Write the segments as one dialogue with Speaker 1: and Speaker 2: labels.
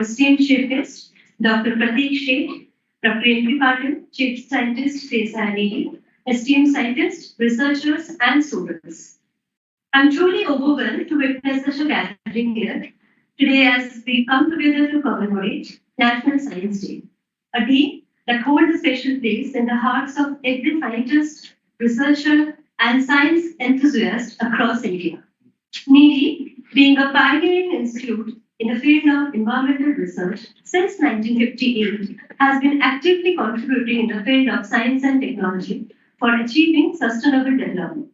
Speaker 1: esteemed chief guest, Dr. Prateek Sheth, Dr. M.P. Patil, Chief Scientist, CSIR-NEERI, esteemed scientists, researchers, and students. I'm truly overwhelmed to witness such a gathering here today as we come together to commemorate National Science Day, a day that holds a special place in the hearts of every scientist, researcher, and science enthusiast across India. NEERI, being a pioneering institute in the field of environmental research since 1958, has been actively contributing in the field of science and technology for achieving sustainable development.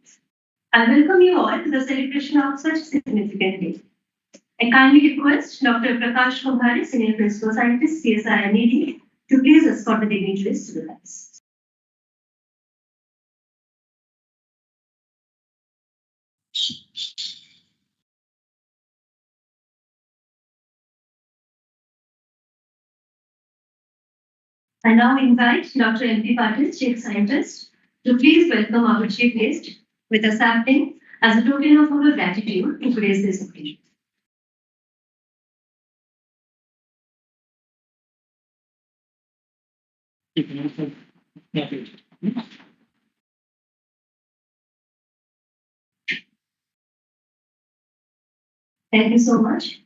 Speaker 1: I welcome you all to the celebration of such a significant day. I kindly request Dr. Prakash Kumbhare, Senior Principal Scientist, CSIR-NEERI, to please escort the dignitaries to the dais. I now invite Dr. M.P. Patil, Chief Scientist, to please welcome our chief guest with a sapling as a token of our gratitude to grace this occasion. Thank you so much.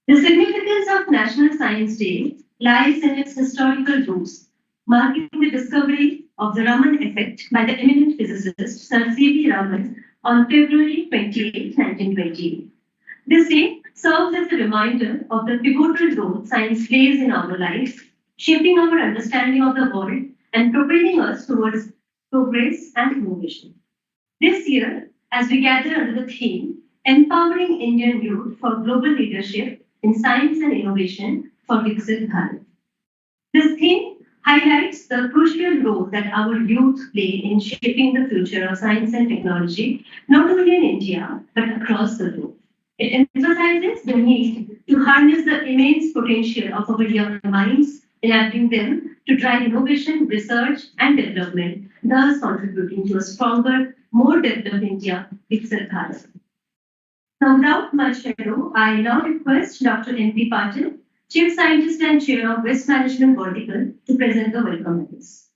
Speaker 1: The significance of National Science Day lies in its historical roots, marking the discovery of the Raman effect by the eminent physicist Sir C.V. Raman on February 28, 1928. This day serves as a reminder of the pivotal role science plays in our lives, shaping our understanding of the world and propelling us towards progress and innovation. This year, as we gather under the theme, Empowering Indian Youth for Global Leadership in Science and Innovation for Viksit Bharat. This theme highlights the crucial role that our youth play in shaping the future of science and technology, not only in India, but across the globe. It emphasizes the need to harness the immense potential of our young minds, enabling them to drive innovation, research, and development, thus contributing to a stronger, more developed India, Viksit Bharat. Now, without much ado, I now request Dr. M.P. Patil, Chief Scientist and Chair of Waste Management Vertical, to present the welcome address.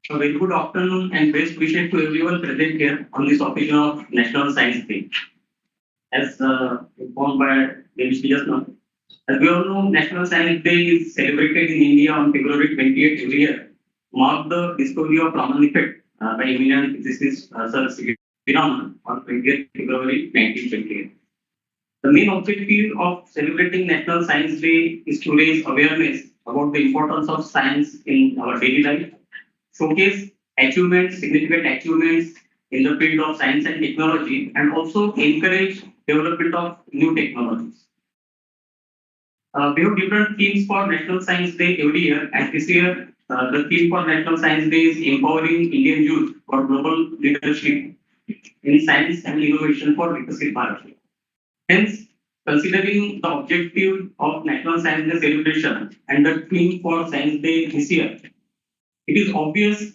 Speaker 2: A very good afternoon and best wishes to everyone present here on this occasion of National Science Day. As informed by David just now, as we all know, National Science Day is celebrated in India on February 28 every year, mark the discovery of Raman effect by eminent physicist Sir C.V. Raman on 20th February 1928. The main objective of celebrating National Science Day is to raise awareness about the importance of science in our daily life, showcase achievements, significant achievements in the field of science and technology, and also encourage development of new technologies. We have different themes for National Science Day every year, and this year the theme for National Science Day is Empowering Indian Youth for Global Leadership in Science and Innovation for Viksit Bharat. Hence, considering the objective of National Science Day celebration and the theme for Science Day this year, it is obvious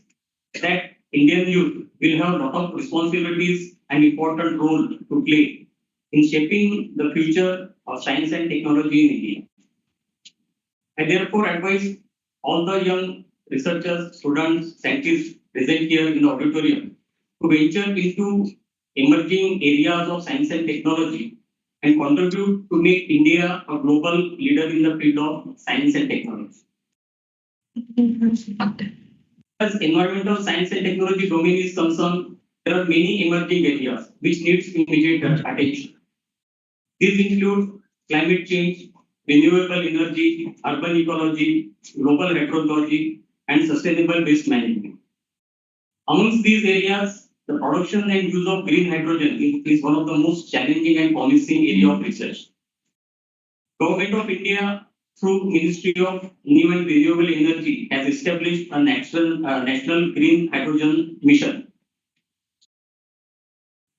Speaker 2: that Indian youth will have a lot of responsibilities and important role to play in shaping the future of science and technology in India. I therefore advise all the young researchers, students, scientists present here in the auditorium to venture into emerging areas of science and technology and contribute to make India a global leader in the field of science and technology. As environmental science and technology domain is concerned, there are many emerging areas which needs immediate attention. These include climate change, renewable energy, urban ecology, global hydrology, and sustainable waste management. Amongst these areas, the production and use of green hydrogen is one of the most challenging and promising area of research. Government of India, through Ministry of New and Renewable Energy, has established a national green hydrogen mission.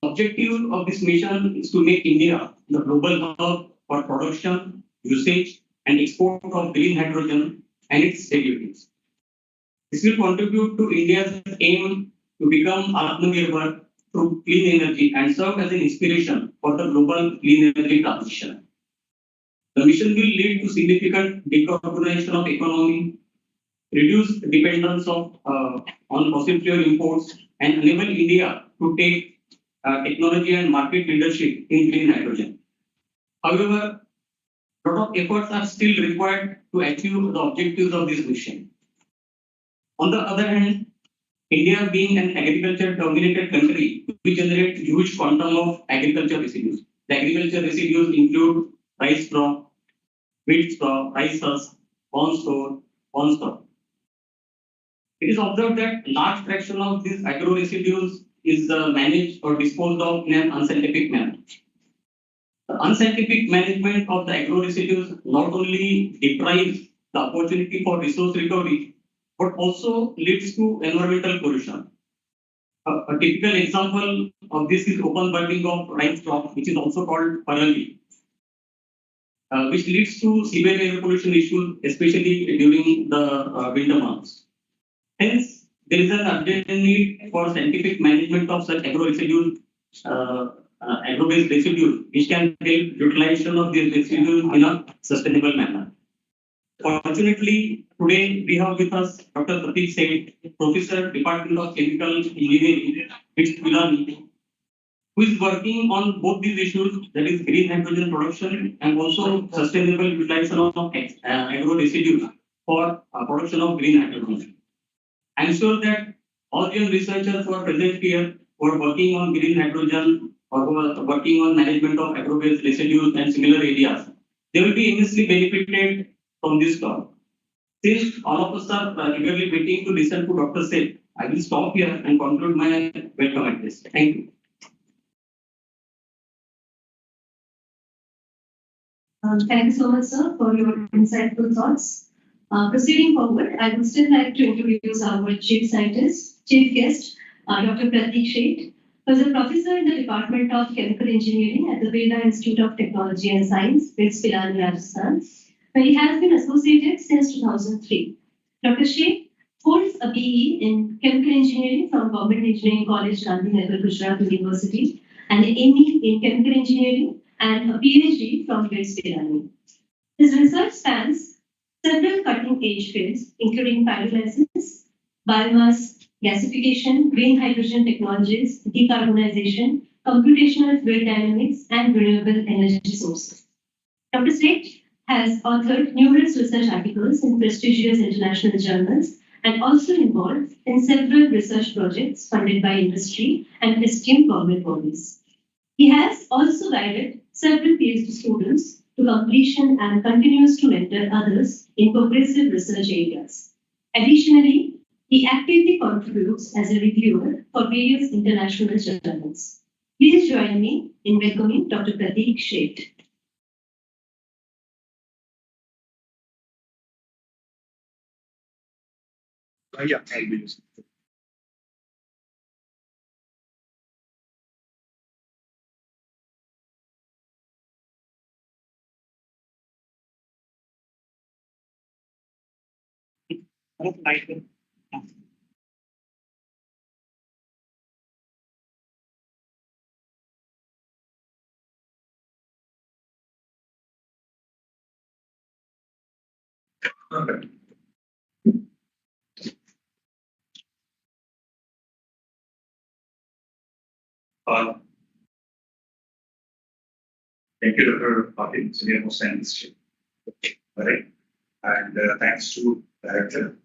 Speaker 2: The objective of this mission is to make India the global hub for production, usage, and export of green hydrogen and its derivatives. This will contribute to India's aim to become Atmanirbhar through clean energy and serve as an inspiration for the global clean energy transition. The mission will lead to significant decarbonization of economy, reduce dependence on fossil fuel imports, and enable India to take technology and market leadership in clean hydrogen. However, a lot of efforts are still required to achieve the objectives of this mission. On the other hand, India being an agriculture-dominated country, we generate huge quantum of agriculture residues. The agriculture residues include rice straw, wheat straw, rice husk, corn straw. It is observed that large fraction of these agro residues is managed or disposed of in an unscientific manner. The unscientific management of the agro residues not only deprives the opportunity for resource recovery, but also leads to environmental pollution. A typical example of this is open burning of rice straw, which is also called parali, which leads to severe air pollution issues, especially during the winter months. Hence, there is an urgent need for scientific management of such agro residues, agro-based residues, which can help utilization of these residues in a sustainable manner. Fortunately, today we have with us Dr. Pratik Seth, Professor, Department of Chemical Engineering, Pilani, who is working on both these issues, that is green hydrogen production and also sustainable utilization of agro residues for production of green hydrogen. I am sure that all young researchers who are present here, who are working on green hydrogen or who are working on management of agro-based residues and similar areas, they will be immensely benefited from this talk. Since all of us are eagerly waiting to listen to Dr. Seth, I will stop here and conclude my welcome address. Thank you.
Speaker 1: Thank you so much, sir, for your insightful thoughts. Proceeding forward, I would still like to introduce our chief guest, Dr. Pratik Seth, who is a professor in the Department of Chemical Engineering at the Veda Institute of Technology and Science, Pilani, Rajasthan, where he has been associated since 2003. Dr. Seth holds a BE in Chemical Engineering from Government Engineering College, Gandhinagar, Gujarat University, and an ME in Chemical Engineering and a PhD from Pilani. His research spans several cutting-edge fields, including pyrolysis, biomass gasification, green hydrogen technologies, decarbonization, computational fluid dynamics, and renewable energy sources. Dr. Seth has authored numerous research articles in prestigious international journals and also involved in several research projects funded by industry and esteemed government bodies. He has also guided several PhD students to completion and continues to mentor others in progressive research areas. Additionally, he actively contributes as a reviewer for various international journals. Please join me in welcoming Dr. Pratik Seth.
Speaker 3: Yeah, I'll be using it. Okay. Thank you, Dr. Patil, Senior Most Scientist. All right. And thanks to Director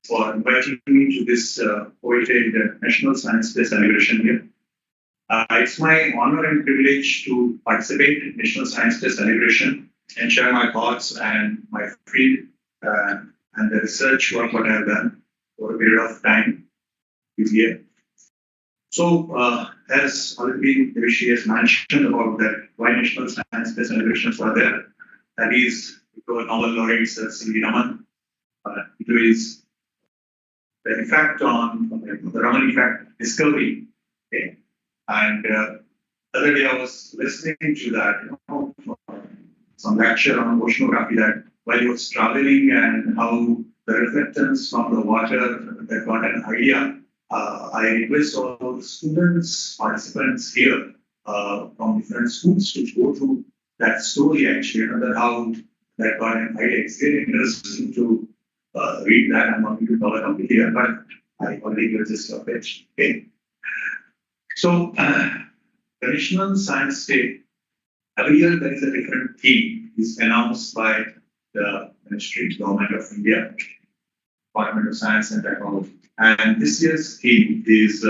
Speaker 3: for inviting me to this awaited National Science Day celebration here. It's my honor and privilege to participate in National Science Day celebration and share my thoughts and my field and the research work what I have done over a period of time this year. So, as already Devishi has mentioned about that, why National Science Day celebrations are there, that is because Nobel laureate Sir C.V. Raman. It is the effect on the Raman effect discovery. Okay? And the other day I was listening to that, some lecture on oceanography that while he was traveling and how the the reflectance from the water, that got an idea. I request all the students, participants here from different schools to go through that story actually, that how that got an idea. It's very interesting to read that. I'm not going to cover completely here, but I already get the gist of it. Okay. So, the National Science Day, every year there is a different theme is announced by the Ministry, Government of India, Department of Science and Technology. And this year's theme is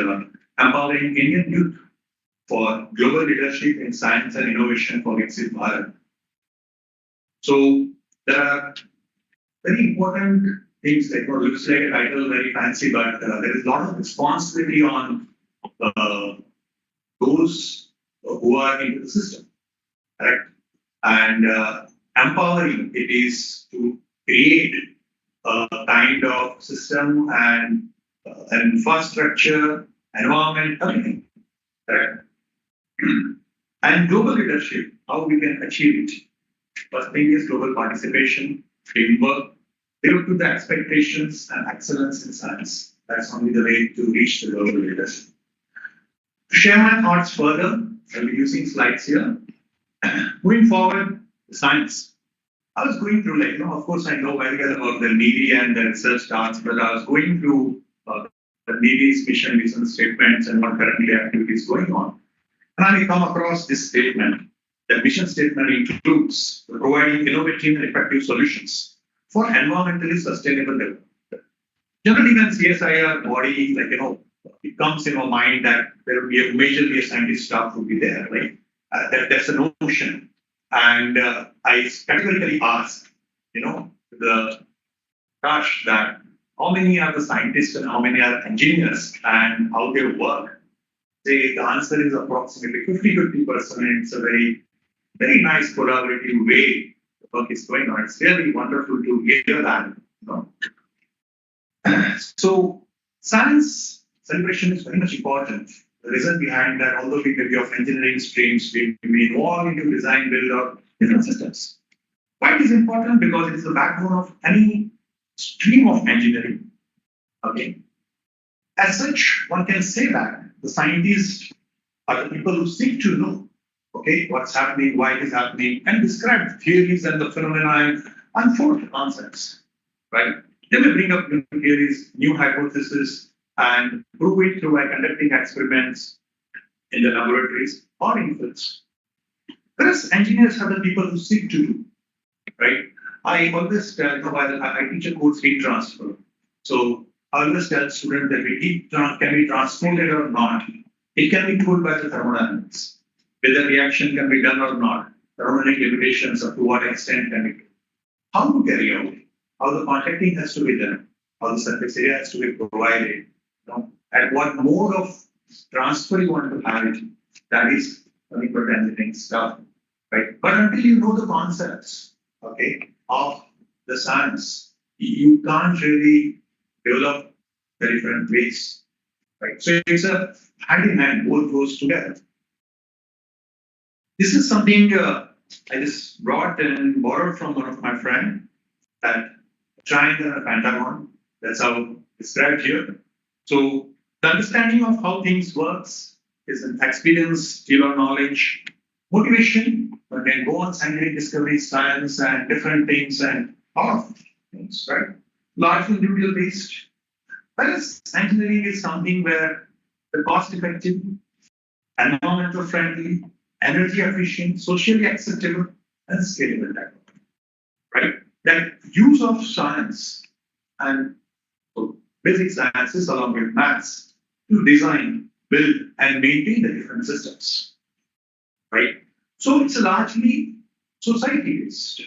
Speaker 3: empowering Indian youth for global leadership in science and innovation for Viksit Bharat. So there are very important things like what looks like a title very fancy, but there is a lot of responsibility on those who are into the system, correct? And empowering it is to create a kind of system and infrastructure, environment, everything, correct? And global leadership, how we can achieve it. First thing is global participation, teamwork, live up to the expectations and excellence in science. That's only the way to reach the global leadership. To share my thoughts further, I'll be using slides here. Moving forward, the science. I was going through, of course, I know very well about the NEERI and the research tasks, but I was going through the NEERI's mission, vision statements, and what currently activities going on. And I come across this statement. The mission statement includes providing innovative and effective solutions for environmentally sustainable development. Generally, when CSIR body, it comes in our mind that there will be majorly a scientist staff will be there, right? That's a notion. And I categorically ask, the Kash, that how many are the scientists and how many are engineers and how they work? The answer is approximately 50%, and it's a very, very nice collaborative way the work is going on. It's really wonderful to hear that. So, science celebration is very much important. The reason behind that, although we may be of engineering streams, we may involve into design, build of different systems. Why it is important? Because it is the backbone of any stream of engineering. Okay. As such, one can say that the scientists are the people who seek to know, okay, what's happening, why it is happening, and describe theories and the phenomena and unfold concepts, right? They will bring up new theories, new hypotheses, and prove it through by conducting experiments in the laboratories or in fields. Whereas engineers are the people who seek to do, right? I always tell, I teach a course heat transfer. So I always tell students that heat can be transported or not. It can be told by the thermodynamics, whether reaction can be done or not, thermodynamic limitations up to what extent can be done. How to carry out, how the contacting has to be done, how the surface area has to be provided, at what mode of transfer you want to have it, that is chemical engineering stuff, right? But until you know the concepts, okay, of the science, you can't really develop the different ways, right? So it's a hand in hand, both goes together. This is something I just brought and borrowed from one of my friends, that triangle and a pentagon. That's how described here. So the understanding of how things works is an experience, skill or knowledge, motivation. One can go on scientific discovery, science, and different things and all of things, right? Largely individual based. Whereas engineering is something where the cost effective, environmental friendly, energy efficient, socially acceptable, and scalable technology, right? That use of science and basic sciences along with maths to design, build, and maintain the different systems, right? So it's largely society-based.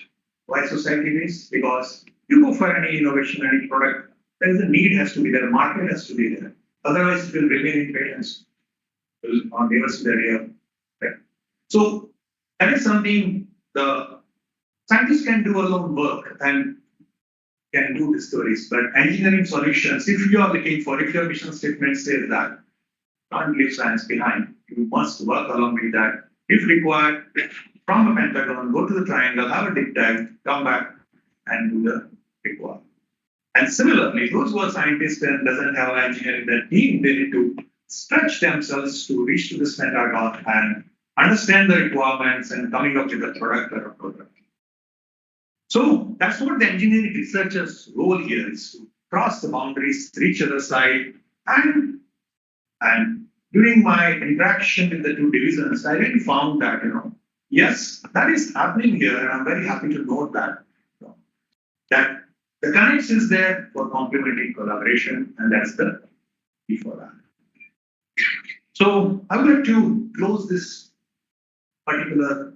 Speaker 3: Why society-based? Because you go for any innovation, any product, there is a need has to be there, a market has to be there. Otherwise, it will remain in patents. It will not give us the area. Right? So that is something the scientists can do alone work and can do discoveries, but engineering solutions, if you are looking for, if your mission statement says that, don't leave science behind. You must work along with that. If required, from a pentagon, go to the triangle, have a deep dive, come back and do the required. And similarly, those who are scientists and doesn't have engineering in their team, they need to stretch themselves to reach to this meta and understand the requirements and coming up with a product or a product. So that's what the engineering researchers' role here is, to cross the boundaries, reach the other side, and during my interaction with the two divisions, I really found that, yes, that is happening here, and I'm very happy to note that, that the connect is there for complementing collaboration, and that's the key for that. So I would like to close this particular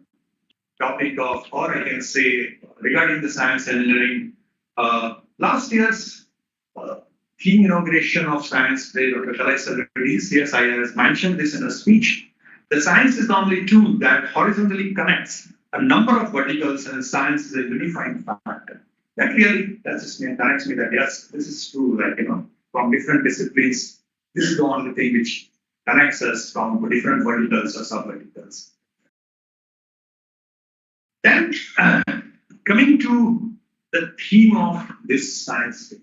Speaker 3: topic of, or I can say, regarding the science engineering. Last year's theme inauguration of Science Day, Dr. CSIR has mentioned this in a speech. The science is the only tool that horizontally connects a number of verticals, and science is a unifying factor. That really touches me and connects me that, yes, this is true, like, from different disciplines, this is the only thing which connects us from different verticals or sub-verticals. Then, coming to the theme of this science day,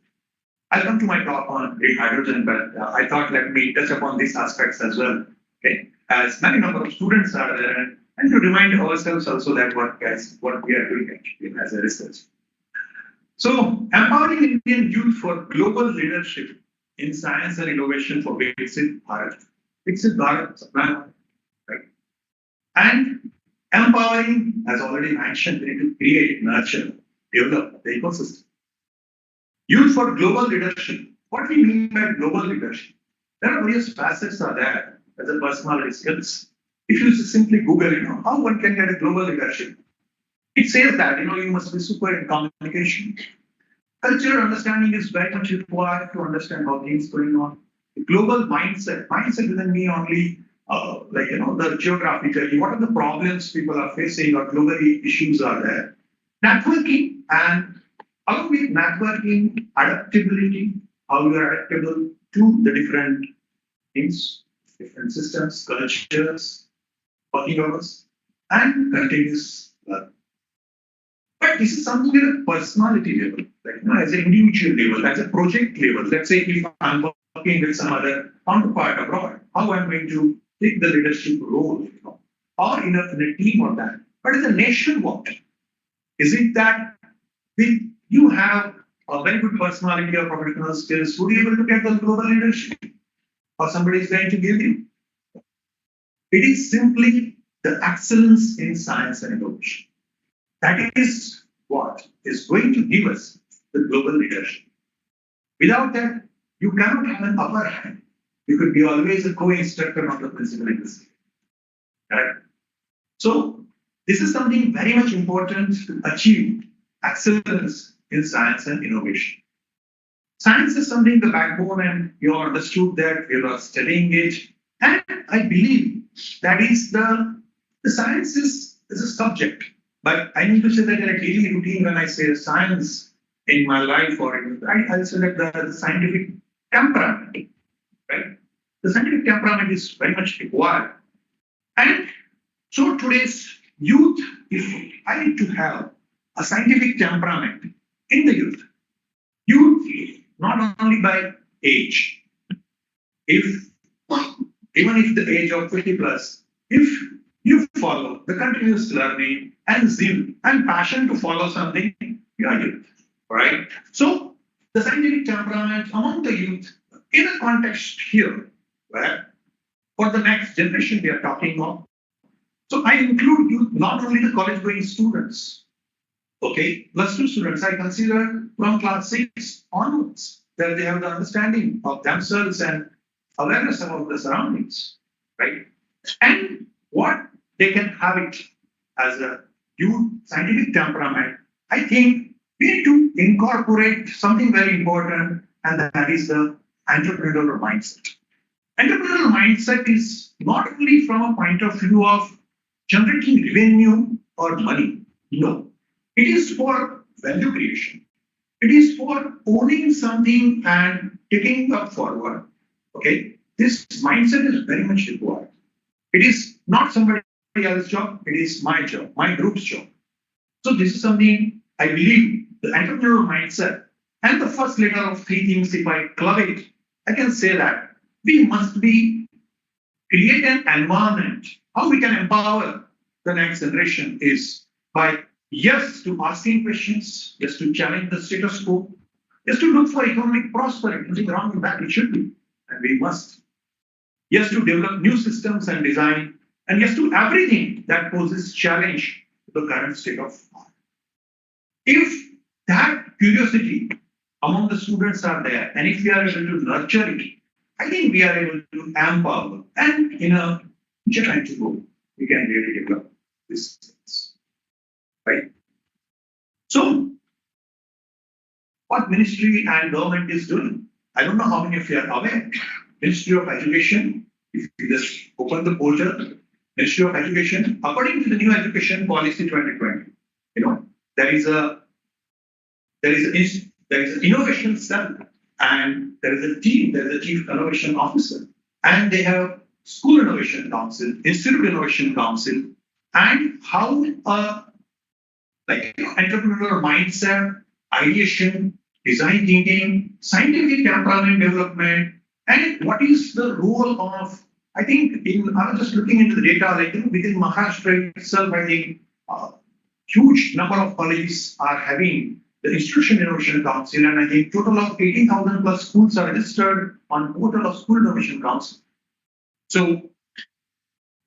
Speaker 3: I'll come to my talk on green hydrogen, but I thought let me touch upon these aspects as well. Okay, as many number of students are there, and to remind ourselves also that what we are doing actually as a research. So, empowering Indian youth for global leadership in science and innovation for Viksit Bharat. Viksit Bharat plan, right? And empowering, as already mentioned, we need to create, nurture, develop the ecosystem. Youth for global leadership. What we mean by global leadership? There are various facets are there as a personality skills. If you simply Google, how one can get a global leadership, it says that, you must be super in communication. Cultural understanding is very much required to understand how things going on. The global mindset. Mindset doesn't mean only the geographically, what are the problems people are facing or globally issues are there. Networking, and along with networking, adaptability, how you are adaptable to the different things, different systems, cultures, working hours, and continuous learning. But this is something at a personality level, as an individual level, as a project level. Let's say if I'm working with some other counterpart abroad, how I'm going to take the leadership role, or in a team or that. But as a nation, what? Is it that you have a very good personality or professional skills, would you be able to get the global leadership? Or somebody is going to give you? It is simply the excellence in science and innovation. That is what is going to give us the global leadership. Without that, you cannot have an upper hand. You could be always a co-instructor, not a principal investigator. Correct? So, this is something very much important to achieve excellence in science and innovation. Science is something the backbone, and you understood that, you are studying it. And I believe that is the science is a subject. But I need to say that in a daily routine, when I say science in my life, or I'll say that the scientific temperament, right? The scientific temperament is very much required. And so today's youth, if I need to have a scientific temperament in the youth, not only by age, even if the age of 50 plus, if you follow the continuous learning and zeal and passion to follow something, you are youth, right? So the scientific temperament among the youth in a context here where for the next generation we are talking of. So I include youth, not only the college-going students, okay, plus 2 students, I consider from class 6 onwards, that they have the understanding of themselves and awareness about the surroundings, right? And what they can have it as a youth scientific temperament, I think we need to incorporate something very important, and that is the entrepreneurial mindset. Entrepreneurial mindset is not only from a point of view of generating revenue or money, no. It is for value creation. It is for owning something and taking it forward. Okay, this mindset is very much required. It is not somebody else's job, it is my job, my group's job. So this is something I believe the entrepreneurial mindset And the first letter of three things, if I club it, I can say that we must be create an environment. How we can empower the next generation is by yes to asking questions, yes to challenge the status quo, yes to look for economic prosperity. Nothing wrong with that, it should be, and we must. Yes to develop new systems and design, and yes to everything that poses challenge to the current state of art. If that curiosity among the students are there, and if we are able to nurture it, I think we are able to empower, and in a future time to go, we can really develop these things, right? So, what ministry and government is doing? I don't know how many of you are aware. Ministry of Education, if you just open the portal, Ministry of Education, according to the new Education Policy 2020, there is an innovation cell, and there is a team, there is a chief innovation officer, and they have school innovation council, institute innovation council, and how entrepreneurial mindset, ideation, design thinking, scientific temperament development, and what is the role of, I think, I was just looking into the data, within Maharashtra itself, I think huge number of colleges are having the Institution Innovation Council, and I think total of 18,000 plus schools are registered on portal of School Innovation Council. So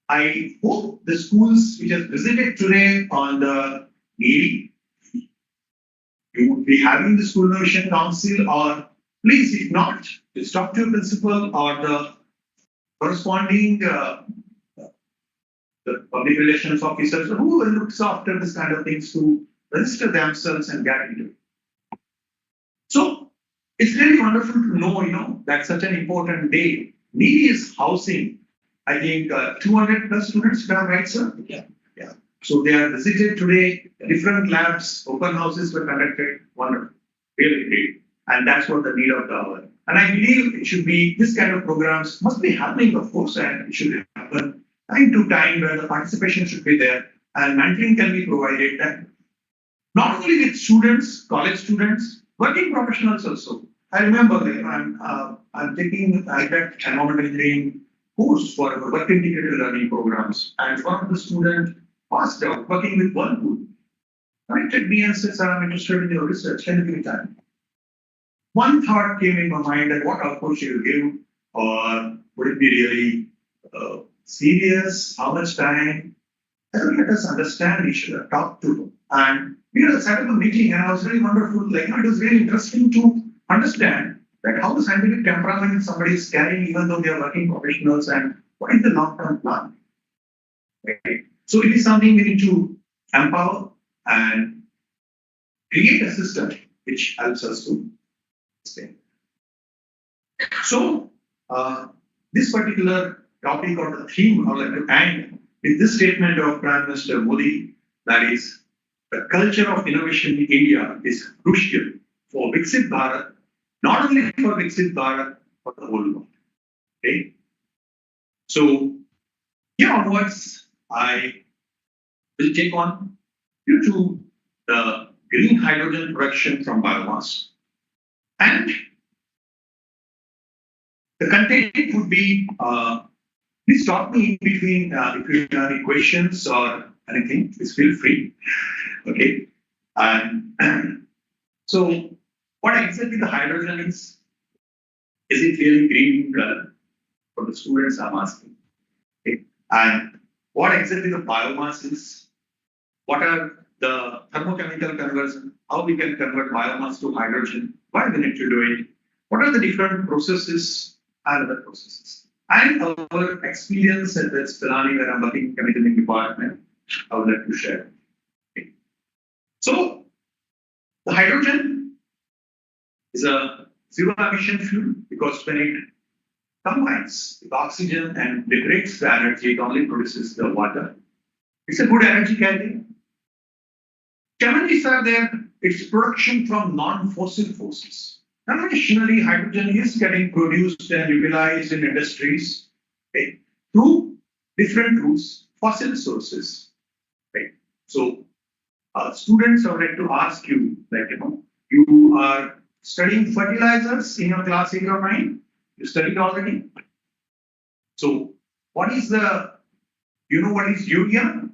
Speaker 3: I hope the schools which have visited today on the NEERI, you would be having the School Innovation Council, or please, if not, just talk to your principal or the corresponding the public relations officers, who looks after this kind of things, to register themselves and get into it. So it's really wonderful to know, that such an important day. NEERI is housing, I think, 200 plus students, right, sir? Yeah. So they are visited today, different labs, open houses were conducted, wonderful, really great. And that's what the need of the hour. And I believe it should be, this kind of programs must be happening, of course, and it should happen time to time, where the participation should be there and mentoring can be provided. And not only with students, college students, working professionals also. I remember I'm taking IPAC environmental engineering course for our work integrated learning programs, and one of the students passed out working with Whirlpool. Contacted me and said, "Sir, I'm interested in your research. Can you give me time?" One thought came in my mind, that what approach you give, or would it be really serious? How much time? Let us understand each other, talk to them. And we had set up a meeting, and I was really wonderful. It was really interesting to understand that how the scientific temperament somebody is carrying, even though they are working professionals, and what is the long-term plan. Right? So it is something we need to empower and create a system which helps us to stay. So this particular topic or the theme I would like to end with this statement of Prime Minister Modi, that is, the culture of innovation in India is crucial for Viksit Bharat, not only for Viksit Bharat, but the whole world. Okay? So here onwards, I will take on you to the green hydrogen production from biomass. And the content would be, please stop me in between if you have any questions or anything, please feel free. Okay. And so what exactly the hydrogen is it really green in color? For the students I'm asking. Okay. And what exactly the biomass is? What are the thermochemical conversion? How we can convert biomass to hydrogen? Why we need to do it? What are the different processes and other processes? And our experience at West Pilani, where I'm working in chemical engineering department, I would like to share. Okay. So the hydrogen is a zero emission fuel, because when it combines with oxygen and liberates the energy, it only produces the water. It's a good energy carrier. Challenges are there. It's production from non-fossil sources. Conventionally, hydrogen is getting produced and utilized in industries, okay, through different routes, fossil sources. Okay. So, students, I would like to ask you, you are studying fertilizers in your class 8 or 9? You studied already. So, what is the, you know what is urea?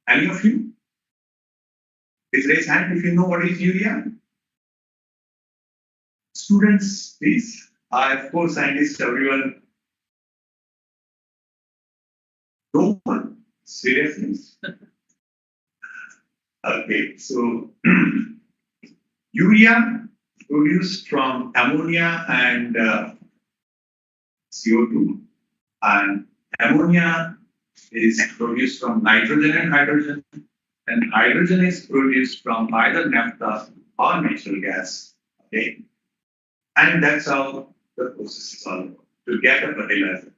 Speaker 3: Any of you? Please raise hand if you know what is urea. Students, please. Of course, scientists, everyone. No one. Seriously. Okay, so urea produced from ammonia and CO2, and ammonia is produced from nitrogen and hydrogen, and hydrogen is produced from either naphtha or natural gas. Okay, and that's how the process is all about, to get a fertilizer.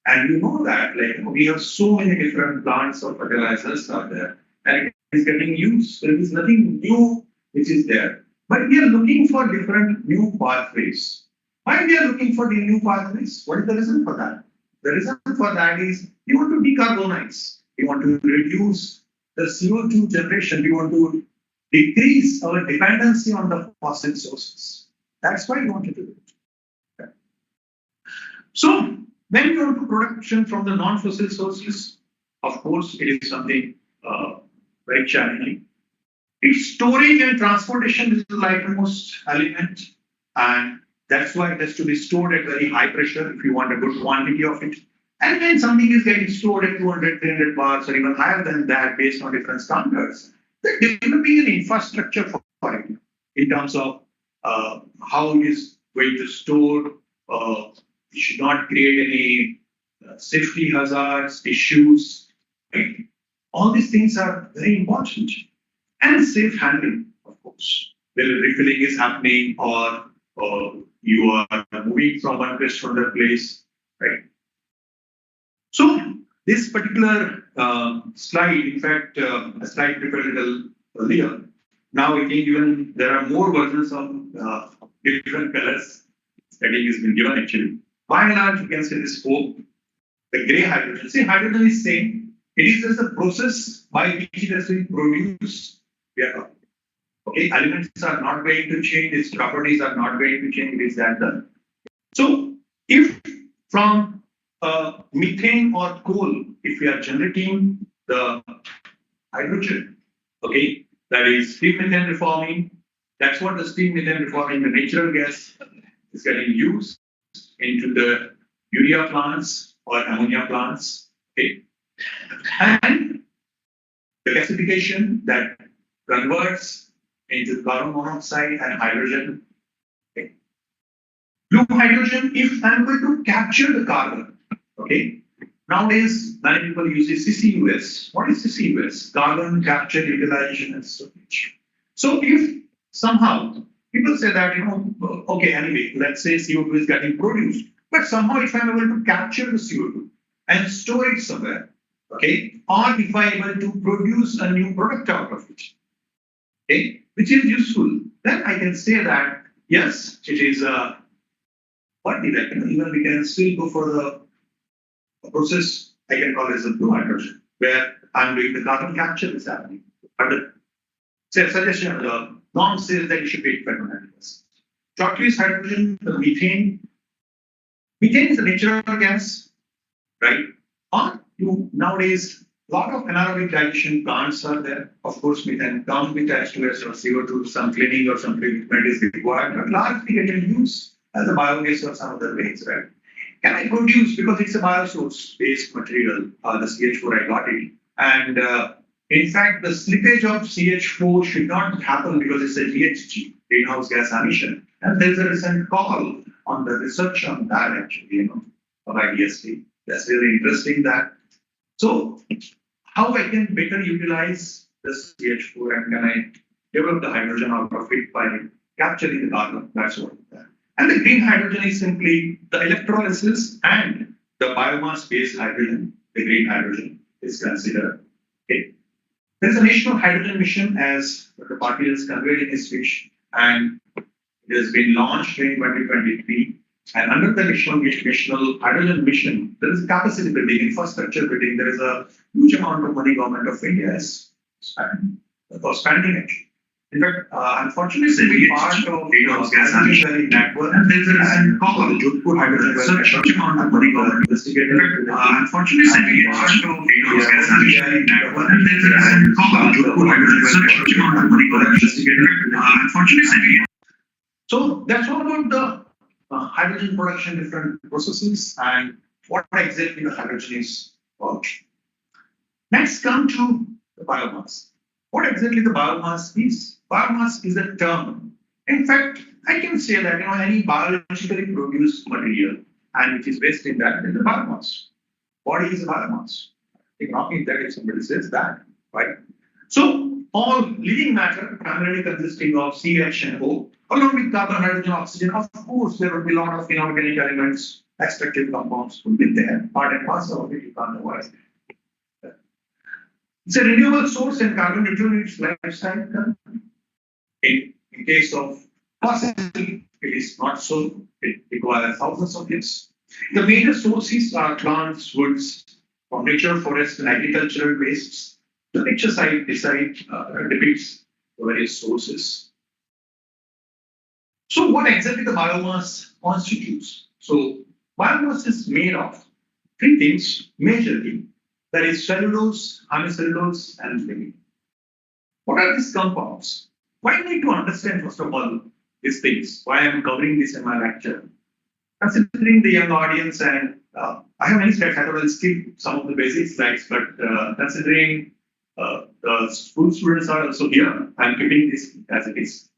Speaker 3: And you know that, like, we have so many different plants of fertilizers out there, and it is getting used. There is nothing new which is there. But we are looking for different new pathways. Why we are looking for the new pathways? What is the reason for that? The reason for that is we want to decarbonize. We want to reduce the CO2 generation. We want to decrease our dependency on the fossil sources. That's why we want to do it. Okay. So, when you go to production from the non-fossil sources, of course, it is something very challenging. Its storage and transportation is the lightermost element, and that's why it has to be stored at very high pressure if you want a good quantity of it. And when something is getting stored at 200, 300 bars or even higher than that based on different standards, they're developing an infrastructure for it in terms of how it is going to store. It should not create any safety hazards, issues. Right? All these things are very important. And safe handling, of course. Whether refilling is happening or you are moving from one place to another place, right? So this particular slide, in fact, a slide prepared a little earlier. Now again, even there are more versions of different colors. Setting has been given actually. By and large, you can see this four, the gray hydrogen. See, hydrogen is same. It is just a process by which it has been produced. Yeah. Okay, elements are not going to change, its properties are not going to change, it is that done. So, if from methane or coal, if we are generating the hydrogen, okay, that is steam methane reforming, that's what the steam methane reforming, the natural gas is getting used into the urea plants or ammonia plants, okay, and the gasification that converts into carbon monoxide and hydrogen. Okay. Blue hydrogen, if I'm going to capture the carbon, okay. Nowadays, many people use CCUS. What is CCUS? Carbon capture, utilization, and storage. So if somehow people say that, okay, anyway, let's say CO2 is getting produced, but somehow if I'm able to capture the CO2 and store it somewhere, okay, or if I'm able to produce a new product out of it, okay, which is useful, then I can say that, yes, it is what did I, even we can still go for the process, I can call it as a blue hydrogen, where I'm doing the carbon capture is happening. But the suggestion, the norm says that it should be 29%. Turquoise hydrogen, the methane. Methane is a natural gas, right? Or you nowadays, a lot of anaerobic digestion plants are there. Of course, methane comes with H2S or CO2, some cleaning or some treatment is required, but largely it can use as a biogas or some other ways, right? Can I produce, because it's a biosource-based material, the CH4 I got it. And in fact, the slippage of CH4 should not happen because it's a GHG, greenhouse gas emission. And there's a recent call on the research on that actually, by DST. That's really interesting that. So how I can better utilize the CH4 and can I develop the hydrogen out of it by capturing the carbon? That's what that. And the green hydrogen is simply the electrolysis and the biomass-based hydrogen, the green hydrogen is considered. Okay. There is a national hydrogen mission, as Dr. Patil has conveyed in his speech, and it has been launched in 2023. And under the national hydrogen mission, there is capacity building, infrastructure building. There is a huge amount of money government of India is spending actually. In fact, unfortunately, we part of greenhouse gas emission network, and there's a recent call on Jodhpur hydrogen research amount of money government investigated. Unfortunately, we part of greenhouse gas emission network, and there's a recent call on Jodhpur hydrogen research amount of money government investigated. Unfortunately, so that's all about the hydrogen production, different processes, and what exactly the hydrogen is about. Next, come to the biomass. What exactly the biomass is? Biomass is a term. In fact, I can say that any biologically produced material and which is waste in that is the biomass. What is biomass? It's not mean that if somebody says that, right? So all living matter primarily consisting of CH and O, along with carbon, hydrogen, oxygen. Of course, there will be a lot of inorganic elements, extractive compounds will be there. Part and parcel of it, you can't avoid. It's a renewable source and carbon neutral in its life cycle. In case of fossil, it is not so. It requires thousands of years. The major sources are plants, woods, from nature, forest, and agricultural wastes. The picture side depicts the various sources. So, what exactly the biomass constitutes? So, biomass is made of three things majorly. That is cellulose, hemicellulose, and lignin. What are these compounds? Why we need to understand, first of all, these things? Why I am covering this in my lecture? Considering the young audience, and I have many slides, I will skip some of the basic slides, but considering the school students are also here, I am keeping this as it is.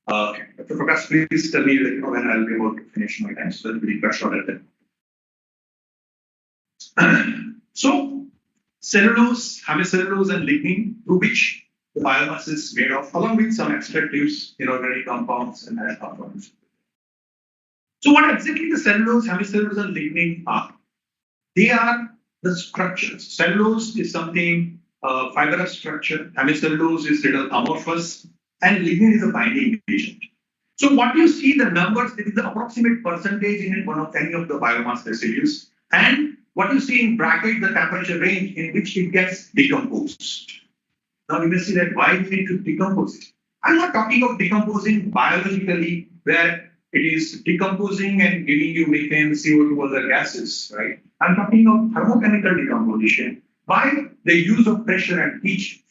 Speaker 3: Dr. Prakash, please tell me when I will be able to finish my time, so that will be cut short at that. So, cellulose, hemicellulose, and lignin, through which the biomass is made of, along with some extractives, inorganic compounds, and ash compounds. So, what exactly the cellulose, hemicellulose, and lignin are? They are the structures. Cellulose is something fibrous structure, hemicellulose is little amorphous, and lignin is a binding agent. So, what you see the numbers, it is the approximate percentage in one of any of the biomass residues, and what you see in bracket, the temperature range in which it gets decomposed. Now you may see that why we need to decompose it. I'm not talking of decomposing biologically, where it is decomposing and giving you methane, CO2, other gases, right? I'm talking of thermochemical decomposition by the use of pressure and heat.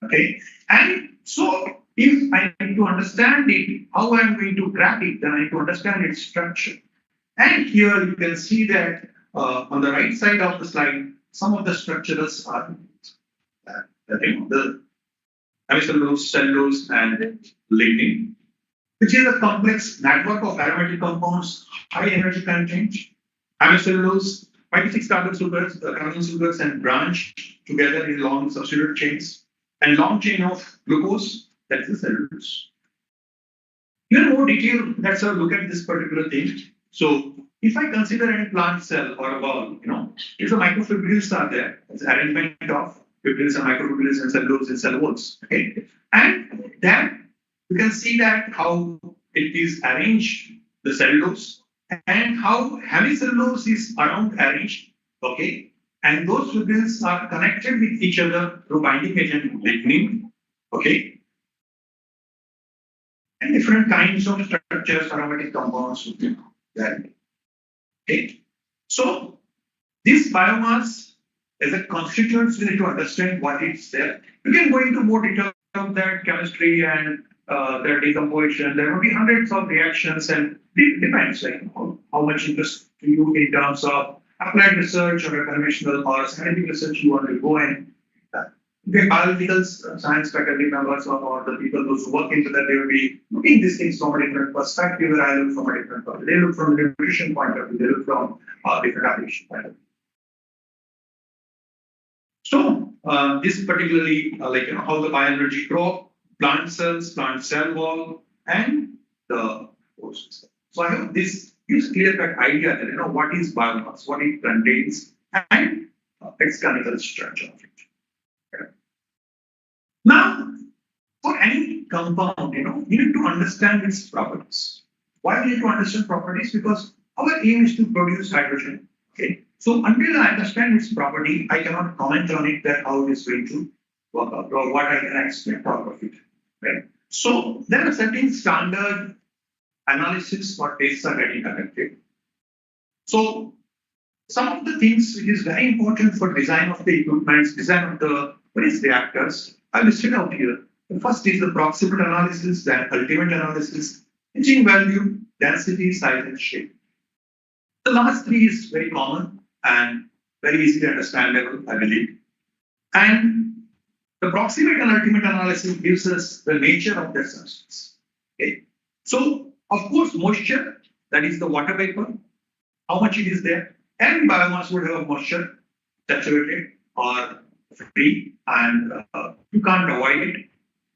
Speaker 3: Okay, and so if I need to understand it, how I'm going to grab it, then I need to understand its structure. And here you can see that on the right side of the slide, some of the structures are the hemicellulose, cellulose, and lignin, which is a complex network of aromatic compounds, high energy content. Hemicellulose, 5 to 6 carbon sugars and branch together in long substituted chains, and long chain of glucose, that is the cellulose. In more detail, let's have a look at this particular thing. So, if I consider any plant cell or a ball, if the microfibrils are there, it's arrangement of fibrils and microfibrils and cellulose and cell walls. Okay, and then you can see that how it is arranged, the cellulose, and how hemicellulose is around arranged. Okay, and those fibrils are connected with each other through binding agent lignin. Okay, and different kinds of structures, aromatic compounds, there. Okay, so this biomass as a constituents, we need to understand what is there. You can go into more detail of that chemistry and their decomposition. There will be hundreds of reactions, and it depends how much interest to you in terms of applied research or a conventional or scientific research you want to go in. Biological science faculty members or the people who work into that, they will be looking these things from a different perspective, and I look from a different perspective. They look from a nutrition point of view, they look from a different application point of view. So, this particularly how the bioenergy grow, plant cells, plant cell wall, and the process. So, I hope this gives clear-cut idea that what is biomass, what it contains, and its chemical structure of it. Now, for any compound, you need to understand its properties. Why we need to understand properties? Because our aim is to produce hydrogen. Okay. So until I understand its property, I cannot comment on it that how it is going to work out or what I can expect out of it. right? So there are certain standard analysis for tastes are getting conducted. So some of the things which is very important for design of the equipments, design of the various reactors, I listed out here. The first is the proximate analysis, then ultimate analysis, etching value, density, size, and shape. The last three is very common and very easily understandable, I believe. And the proximate and ultimate analysis gives us the nature of the substance. Okay. So, of course, moisture, that is the water vapor, how much it is there. Every biomass would have moisture, saturated or free, and you can't avoid it.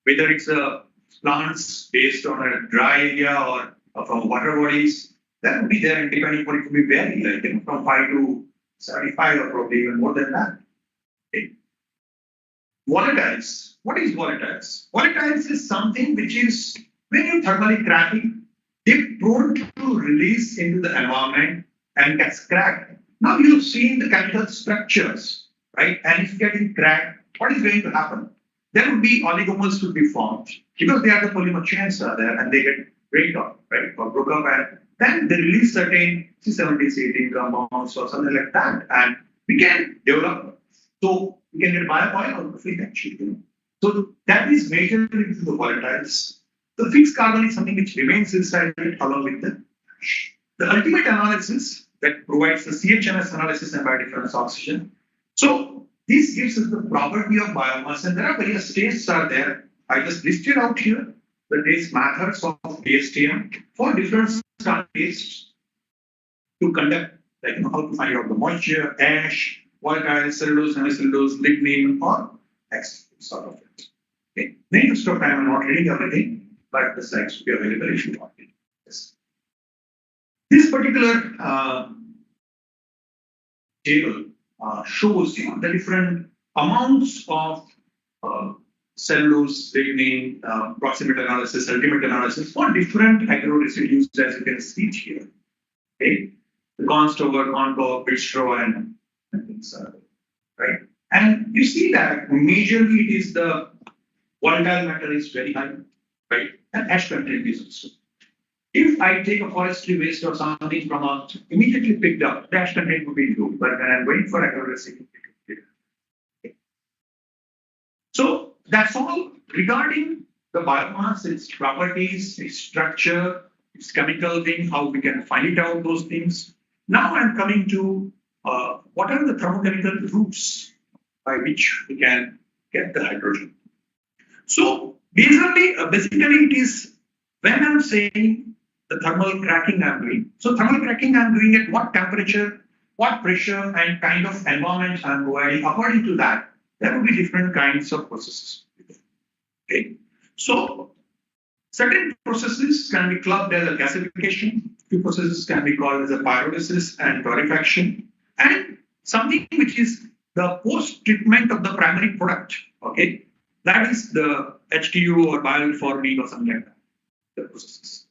Speaker 3: Whether it's a plants based on a dry area or from water bodies, that would be there, and depending upon it could be very like from 5 to 75 or probably even more than that. Okay. Volatiles. What is volatiles? Volatiles is something which is when you thermally crack it, they're prone to release into the environment and gets cracked. Now you've seen the chemical structures, right? And if getting cracked, what is going to happen? There would be oligomers would be formed because they are the polymer chains are there and they get break up, right? Or broke up, and then they release certain C70, C18 compounds or something like that, and we can develop. So we can get bio-oil out of it actually. So that is majorly into the volatiles. The fixed carbon is something which remains inside it along with the ultimate analysis that provides the CHMS analysis and biodifference oxygen. So this gives us the property of biomass, and there are various tastes are there. I just listed out here the taste methods of ASTM for different tastes to conduct, like how to find out the moisture, ash, volatile, cellulose, semicellulose, lignin, or X sort of it. Okay. In the interest of time, I'm not reading everything, but the slides will be available if you want it. Yes. This particular table shows the different amounts of cellulose, lignin, proximate analysis, ultimate analysis for different agro residues, as you can see here. Okay, the cornstover, corncob, pitch straw, and things, right? And you see that majorly it is the volatile matter is very high, right? And ash content is also. If I take a forestry waste or something from a immediately picked up, the ash content would be low, but when I'm waiting for agro residue, so that's all regarding the biomass, its properties, its structure, its chemical thing, how we can find it out, those things. Now I'm coming to what are the thermochemical routes by which we can get the hydrogen. So basically it is when I'm saying the thermal cracking I'm doing. So thermal cracking I'm doing at what temperature, what pressure, and kind of environment I'm providing. According to that, there will be different kinds of processes. Okay, so certain processes can be clubbed as a gasification. Few processes can be called as a pyrolysis and torrefaction, and something which is the post-treatment of the primary product. Okay, that is the HTU or bioreforming or something like that. The processes.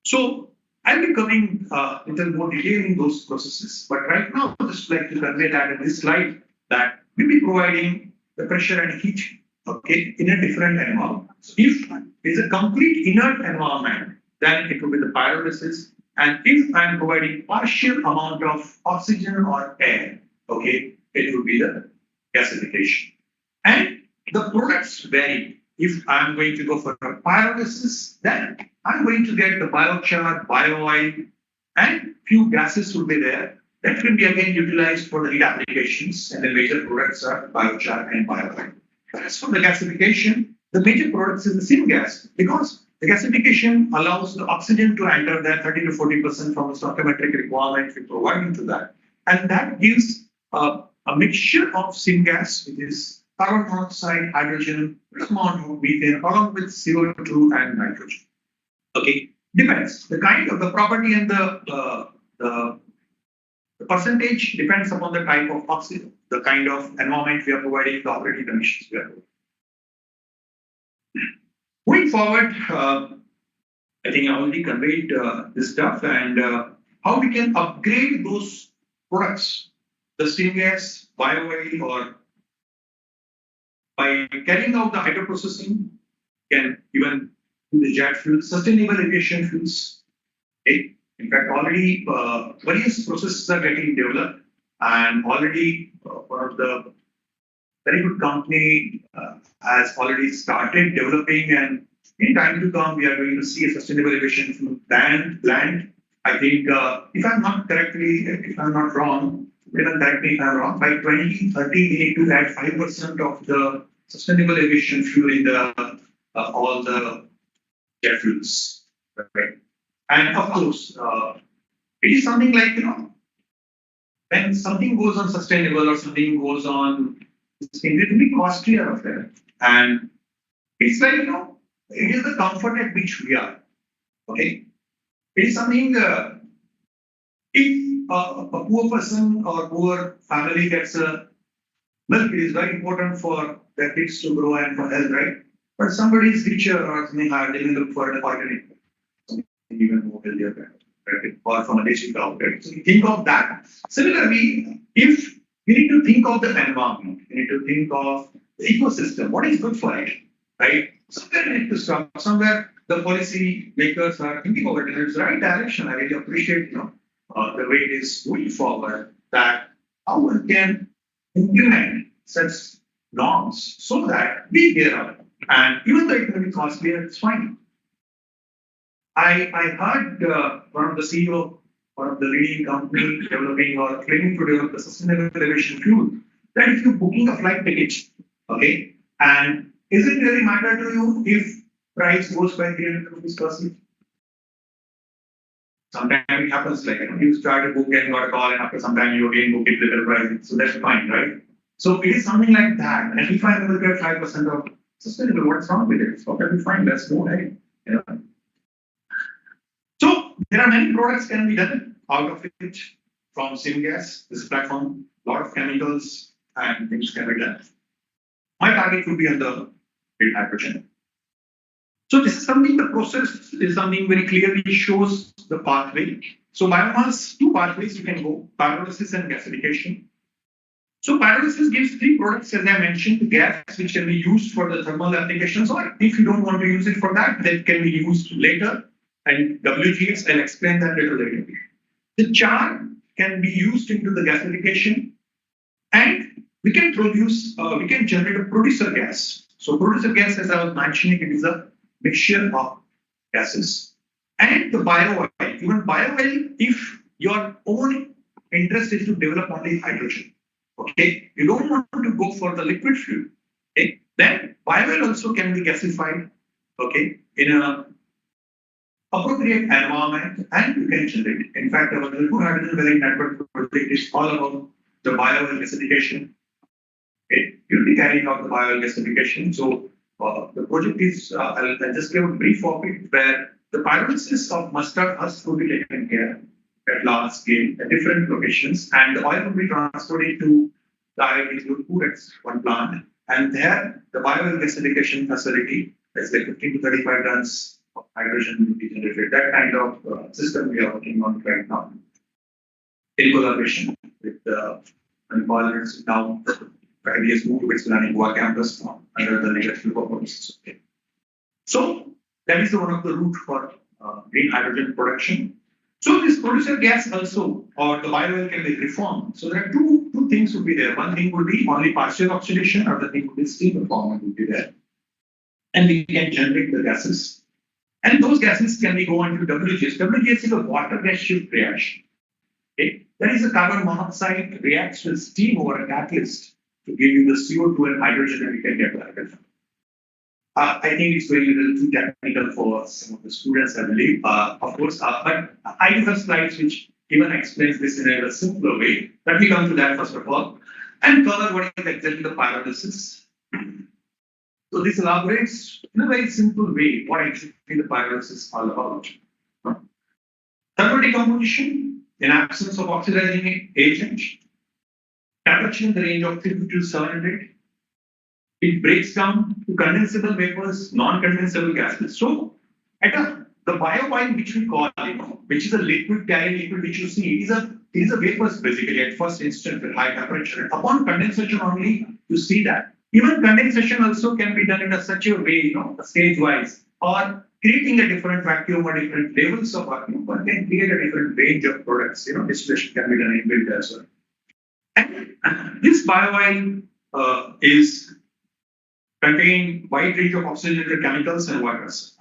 Speaker 3: So I'll be coming little more detail in those processes, but right now I just like to convey that in this slide that we'll be providing the pressure and heat, okay, in a different environment. So if it's a complete inert environment, then it will be the pyrolysis. And if I'm providing partial amount of oxygen or air, okay, it will be the gasification. And the products vary. If I'm going to go for a pyrolysis, then I'm going to get the biochar, bio-oil, and few gases will be there. That can be again utilized for the heat applications, and the major products are biochar and bio-oil. As for the gasification, the major products is the syngas, because the gasification allows the oxygen to enter there 30 to 40% from the stoichiometric requirement we provide into that. And that gives a mixture of syngas, which is carbon monoxide, hydrogen, amount of methane, along with CO2 and nitrogen. Okay, depends. The kind of the property and the percentage depends upon the type of oxygen, the kind of environment we are providing, the operating conditions we are providing. Going forward, I think I already conveyed this stuff and how we can upgrade those products, the syngas, bio-oil, or by carrying out the hydroprocessing can even do the jet fuel, sustainable aviation fuels. Okay? In fact, already various processes are getting developed, and already one of the very good company has already started developing, and in time to come, we are going to see a sustainable aviation fuel land. I think, if I'm not wrong, even correct me if I'm wrong, by 2030, we need to add 5% of the sustainable aviation fuel in the all the jet fuels. Right? And of course, it is something like, when something goes on sustainable or something goes on, it will be costlier of that. And it's like, it is the comfort at which we are. Okay? It is something, if a poor person or poor family gets a milk, it is very important for their kids to grow and for health, right? But somebody is richer or something higher, they will look for an organic, something even more healthier, right? Or from a basic cow, right? So you think of that. Similarly, if you need to think of the environment, you need to think of the ecosystem, what is good for it, right? Somewhere you need to stop, somewhere the policy makers are thinking of it in its right direction. I really appreciate, the way it is moving forward, that how one can implement such norms so that we gear up. And even though it may be costlier, it's fine. I heard one of the CEO, one of the leading company developing or claiming to develop the sustainable aviation fuel, that if you're booking a flight ticket, okay, and is it really matter to you if price goes by 300 rupees per seat? Sometimes it happens like, you start a book and got a call, and after some time you again book it with the price. So that's fine, right? So it is something like that. And if I will get 5% of sustainable, what's wrong with it? It's perfectly fine. Let's go ahead. So there are many products can be done out of it from syngas, this platform, a lot of chemicals and things can be done. My target would be on the green hydrogen. So this is something, the process is something very clearly shows the pathway. So biomass, two pathways you can go, pyrolysis and gasification. So pyrolysis gives three products, as I mentioned, gas, which can be used for the thermal applications, or if you don't want to use it for that, that can be used later. And WGS, I'll explain that little later. The char can be used into the gasification, and we can generate a producer gas. So producer gas, as I was mentioning, it is a mixture of gases. And the bio oil, even bio oil, if your own interest is to develop only hydrogen, okay, you don't want to go for the liquid fuel, okay, then bio oil also can be gasified, okay, in a appropriate environment, and you can generate it. In fact, our liquid hydrogen welling network project is all about the bio oil gasification. Okay, you'll be carrying out the bio oil gasification. So the project is, I'll just give a brief of it, where the pyrolysis of mustard husk will be taken care at large scale at different locations, and the oil will be transported to the IIT at one plant, and there the bio oil gasification facility is like 15 to 35 tons of hydrogen will be generated. That kind of system we are working on right now in collaboration with the employers now. Ideas move to its learning Goa campus under the leadership of policies. Okay. So that is one of the route for green hydrogen production. So this producer gas also, or the bio oil, can be reformed. So there are two things would be there. One thing would be only partial oxidation, other thing would be steam reforming would be there. And we can generate the gases. And those gases can be go into WGS. WGS is a water gas shift reaction. Okay. That is a carbon monoxide reacts with steam over a catalyst to give you the CO2 and hydrogen, and you can get hydrogen. I think it's very little too technical for some of the students, I believe, of course, but I do have slides which even explains this in a simpler way. Let me come to that first of all, and cover what is exactly the pyrolysis. So this elaborates in a very simple way what actually the pyrolysis is all about. Thermal decomposition in absence of oxidizing agent. Temperature in the range of 350 to 700. It breaks down to condensable vapors, non-condensable gases. So, the bio oil which we call, which is a liquid carrying liquid which you see, it is a vapors basically at first instant at high temperature. And upon condensation only, you see that Even condensation also can be done in such a way, stage-wise, or creating a different vacuum or different levels of vacuum, one can create a different range of products. Distillation can be done in built as well. And this bio-oil is contain wide range of oxygenated chemicals and waters.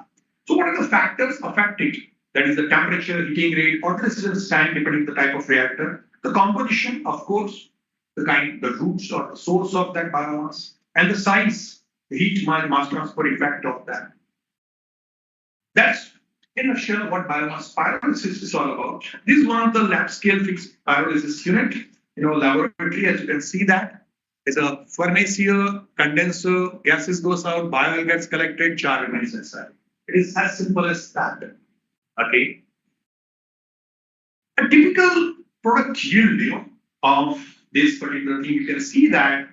Speaker 3: So what are the factors affect it? That is the temperature, heating rate, or the residence time depending on the type of reactor. The composition, of course, the roots or the source of that biomass, and the size, the heat mass transfer effect of that. That's in a nutshell what biomass pyrolysis is all about. This is one of the lab scale fixed pyrolysis unit, laboratory, as you can see that. It's a furnace here, condenser, gases goes out, bio gets collected, char remains inside. It is as simple as that. Okay. A typical product yield, of this particular thing, you can see that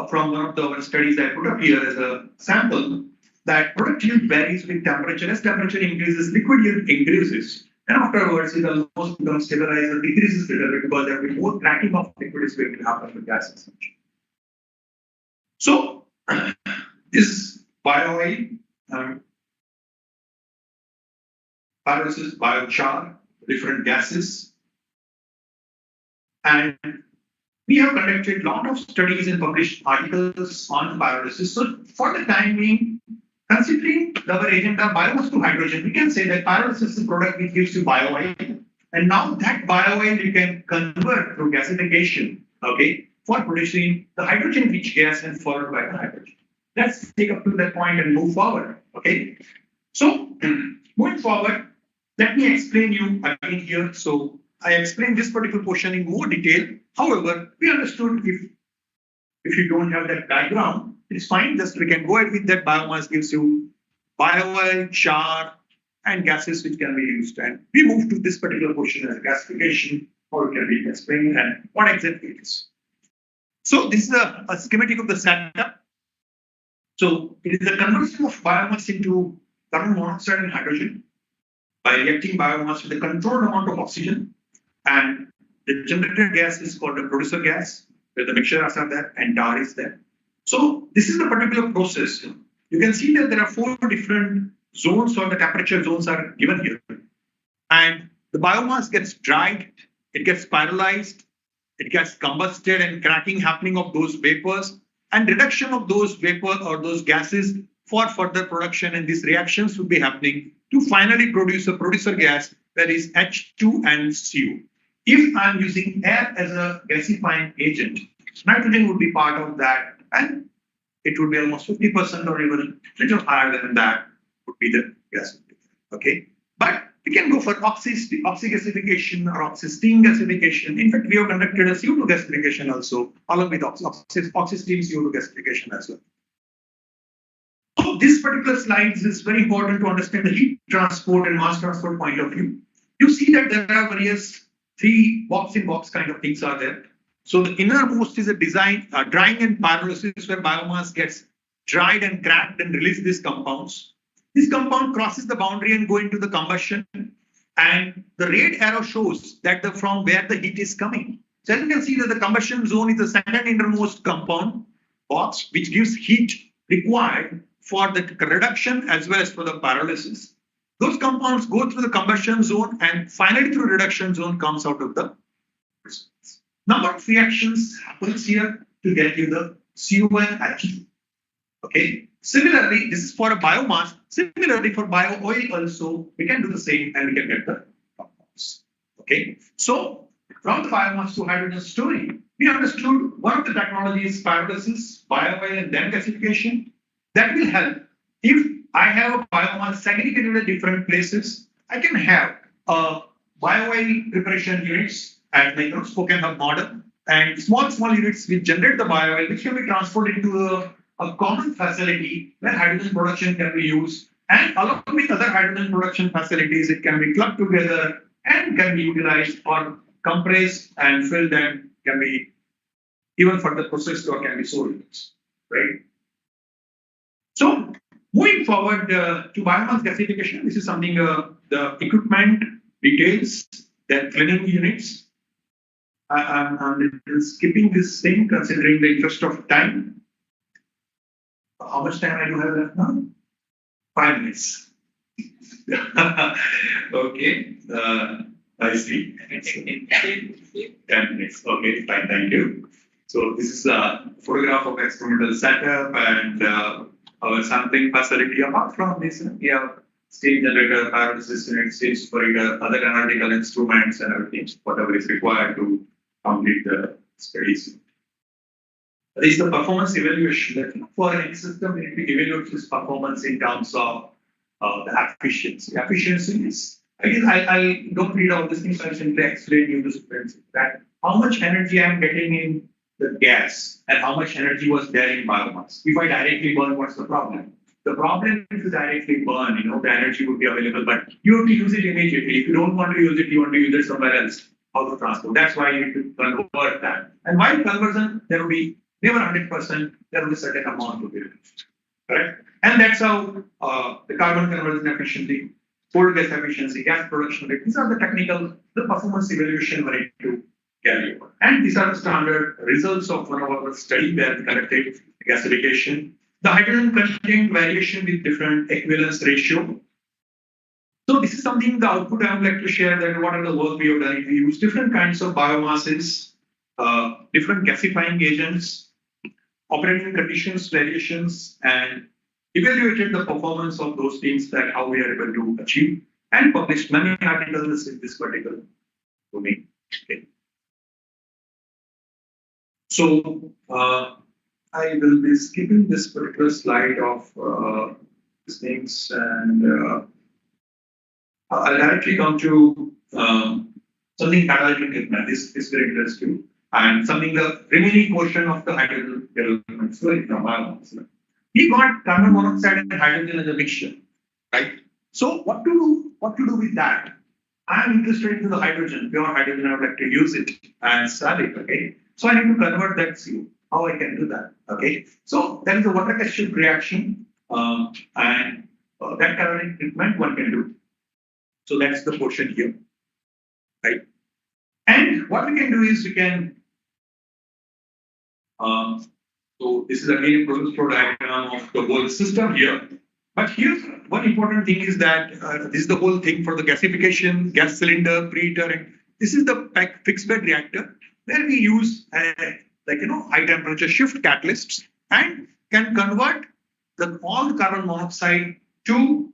Speaker 3: from one of our studies I put up here as a sample, that product yield varies with temperature. As temperature increases, liquid yield increases. And afterwards, it almost becomes stabilized or decreases a little bit because there will be more cracking of liquid is going to happen with gas consumption. So, this bio-oil, pyrolysis, biochar, different gases. And we have conducted a lot of studies and published articles on pyrolysis. So, for the time being, considering our agenda biomass to hydrogen, we can say that pyrolysis is a product which gives you bio-oil. And now that bio-oil you can convert through gasification, okay, for producing the hydrogen-rich gas and followed by the hydrogen. Let's take up to that point and move forward, okay. So, moving forward, let me explain you again here. So, I explained this particular portion in more detail. However, we understood if you don't have that background, it's fine. Just we can go ahead with that biomass gives you bio-oil, char, and gases which can be used. And we move to this particular portion as gasification, how it can be explained and what exactly it is. So this is a schematic of the setup. So it is the conversion of biomass into carbon monoxide and hydrogen by reacting biomass with a controlled amount of oxygen. And the generated gas is called the producer gas, where the mixtures are there and tar is there. So this is the particular process. You can see that there are 4 different zones or the temperature zones are given here. And the biomass gets dried, it gets spiralized, it gets combusted and cracking happening of those vapors and reduction of those vapor or those gases for further production. And these reactions will be happening to finally produce a producer gas that is H2 and CO. If I'm using air as a gasifying agent, nitrogen would be part of that, and it would be almost 50% or even a little higher than that would be the gas. Okay, but we can go for oxy-gasification or oxy-steam gasification. In fact, we have conducted a CO2 gasification also, along with oxy-steam CO2 gasification as well. So this particular slide is very important to understand the heat transport and mass transport point of view. You see that there are various 3 box-in-box kind of things are there. So the innermost is a drying and pyrolysis where biomass gets dried and cracked and release these compounds. This compound crosses the boundary and go into the combustion. And the red arrow shows that from where the heat is coming. So as you can see that the combustion zone is the second innermost compound box, which gives heat required for the reduction as well as for the pyrolysis. Those compounds go through the combustion zone and finally through reduction zone comes out of the response. Number of reactions happens here to get you the CO and H2. Okay. Similarly, this is for a biomass. Similarly, for bio-oil also, we can do the same and we can get the compounds. Okay. So from the biomass to hydrogen story, we understood one of the technologies pyrolysis, bio-oil, and then gasification. That will help. If I have a biomass segregated at different places, I can have bio-oil preparation units at my spoken hub model and small units which generate the bio-oil, which can be transported to a common facility where hydrogen production can be used. And along with other hydrogen production facilities, it can be clubbed together and can be utilized or compressed and filled and can be even further processed or can be sold. Right? So moving forward to biomass gasification, this is something the equipment details, the cleaning units. I'm skipping this thing considering the interest of time. How much time I do have left now? 5 minutes. Okay. I see. 10 minutes. Okay, fine. Thank you. So this is a photograph of experimental setup and our sampling facility. Apart from this, we have state generator, paralysis unit, state separator, other analytical instruments and everything, whatever is required to complete the studies. This is the performance evaluation. That for any system, we need to evaluate this performance in terms of the efficiency. Efficiency is, I guess I don't read all these things, I'll simply explain you this principle that how much energy I'm getting in the gas and how much energy was there in biomass. If I directly burn, what's the problem? The problem is to directly burn, the energy would be available, but you have to use it immediately. If you don't want to use it, you want to use it somewhere else. How to transport? That's why you need to convert that. And while conversion, there will be never 100%, there will be a certain amount to be reached. Correct? And that's how the carbon conversion efficiency, cold gas efficiency, gas production rate, these are the technical, the performance evaluation we need to carry over. And these are the standard results of one of our study where we conducted gasification. The hydrogen content variation with different equivalence ratio. So this is something, the output I would like to share that what are the work we have done. We use different kinds of biomasses, different gasifying agents, operating conditions, variations, and evaluated the performance of those things that how we are able to achieve and published many articles in this particular domain. Okay. So I will be skipping this particular slide of these things and I'll directly come to something catalytic treatment. This is very interesting. And something the remaining portion of the hydrogen development. So we got carbon monoxide and hydrogen as a mixture, right? So what to do with that? I'm interested in the hydrogen, pure hydrogen. I would like to use it and sell it. Okay, so I need to convert that CO. How I can do that? Okay, so there is a water exchange reaction, and that catalytic treatment one can do. So that's the portion here, right? And what we can do is we can. So this is again a process flow diagram of the whole system here. But here's one important thing is that this is the whole thing for the gasification, gas cylinder, preheater. And this is the fixed bed reactor where we use high temperature shift catalysts and can convert all the carbon monoxide to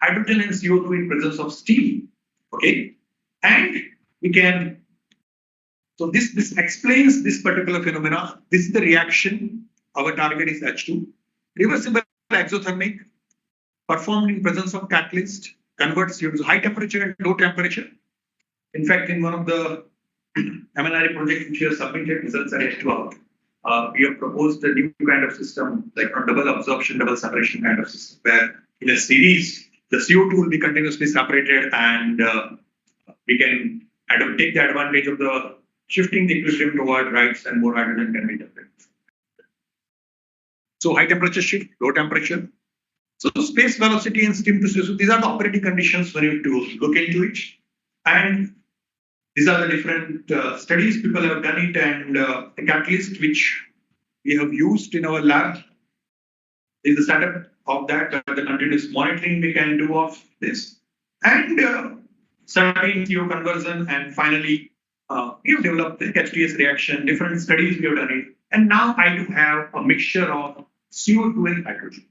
Speaker 3: hydrogen and CO2 in presence of steam. Okay, and we can. So this explains this particular phenomena. This is the reaction. Our target is H2. Reversible exothermic, performed in presence of catalyst, converts CO2 to high temperature and low temperature. In fact, in one of the MNRI projects which we have submitted, results are H2 out. We have proposed a new kind of system, like a double absorption, double separation kind of system, where in a series, the CO2 will be continuously separated and we can take the advantage of the shifting the equilibrium toward rights and more hydrogen can be developed. So high temperature shift, low temperature. So space velocity and steam to CO2, these are the operating conditions we need to look into it. And these are the different studies people have done it and the catalyst which we have used in our lab is the setup of that, the continuous monitoring we can do of this. And certain CO conversion and finally we have developed the HTS reaction, different studies we have done it. And now I do have a mixture of CO2 and hydrogen,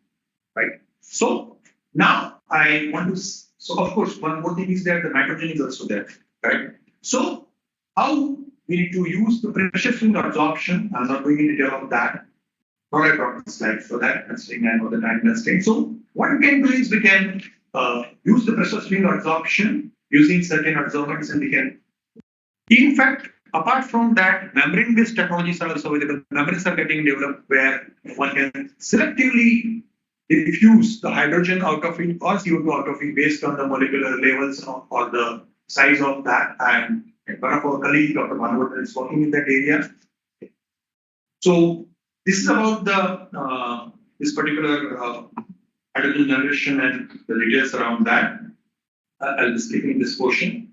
Speaker 3: right? So now I want to, so of course, one more thing is that the nitrogen is also there, right? So how we need to use the pressure swing absorption, I'm not going into detail of that. Not I brought the slide for that, considering I know the time constraint. So what we can do is we can use the pressure swing absorption using certain absorbents and we can, in fact, apart from that, membrane-based technologies are also available. Membranes are getting developed where one can selectively diffuse the hydrogen out of it or CO2 out of it based on the molecular levels or the size of that. And one of our colleagues, Dr. Manavardhan, is working in that area. So this is about the this particular hydrogen generation and the details around that. I'll be skipping this portion.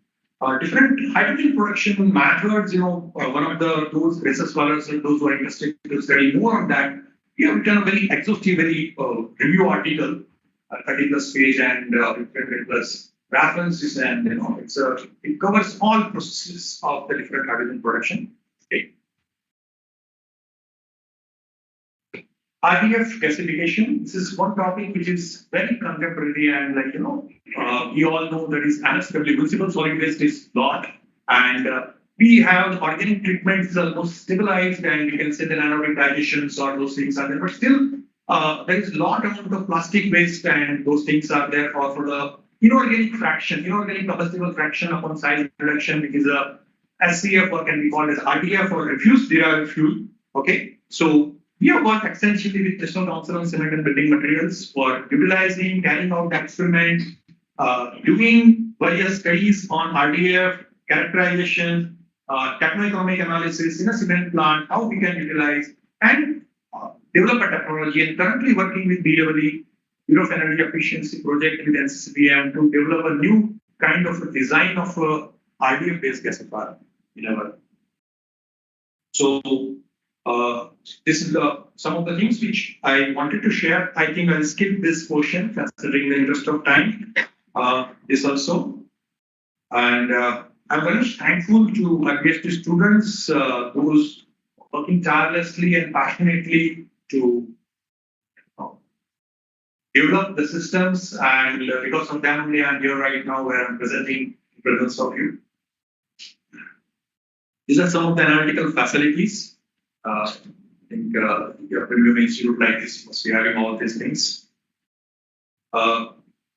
Speaker 3: Different hydrogen production methods, one of those research scholars, those who are interested to study more on that, we have written a very exhaustive, very review article, 30 plus page and 100 plus references, and it covers all processes of the different hydrogen production. Okay. RDF gasification. This is one topic which is very contemporary, and we all know that is NSW, municipal solid waste is lot, and we have organic treatment is almost stabilized, and you can say the anaerobic digestions or those things are there, but still there is a lot amount of plastic waste, and those things are there for the inorganic fraction, inorganic combustible fraction upon size reduction, which is a SCF or can be called as RDF or refuse derived fuel. Okay, so we have worked extensively with National Council on Cement and Building Materials for utilizing, carrying out the experiment, doing various studies on RDF, characterization, techno-economic analysis in a cement plant, how we can utilize and develop a technology, and currently working with BEE, Bureau of Energy Efficiency project with NCCBM to develop a new kind of a design of a RDF-based gasifier in our. So this is some of the things which I wanted to share. I think I'll skip this portion considering the interest of time. This also, and I'm very much thankful to my PhD students, those working tirelessly and passionately to develop the systems, and because of them only I'm here right now where I'm presenting in presence of you. These are some of the analytical facilities. I think your premium institute like this must be having all these things.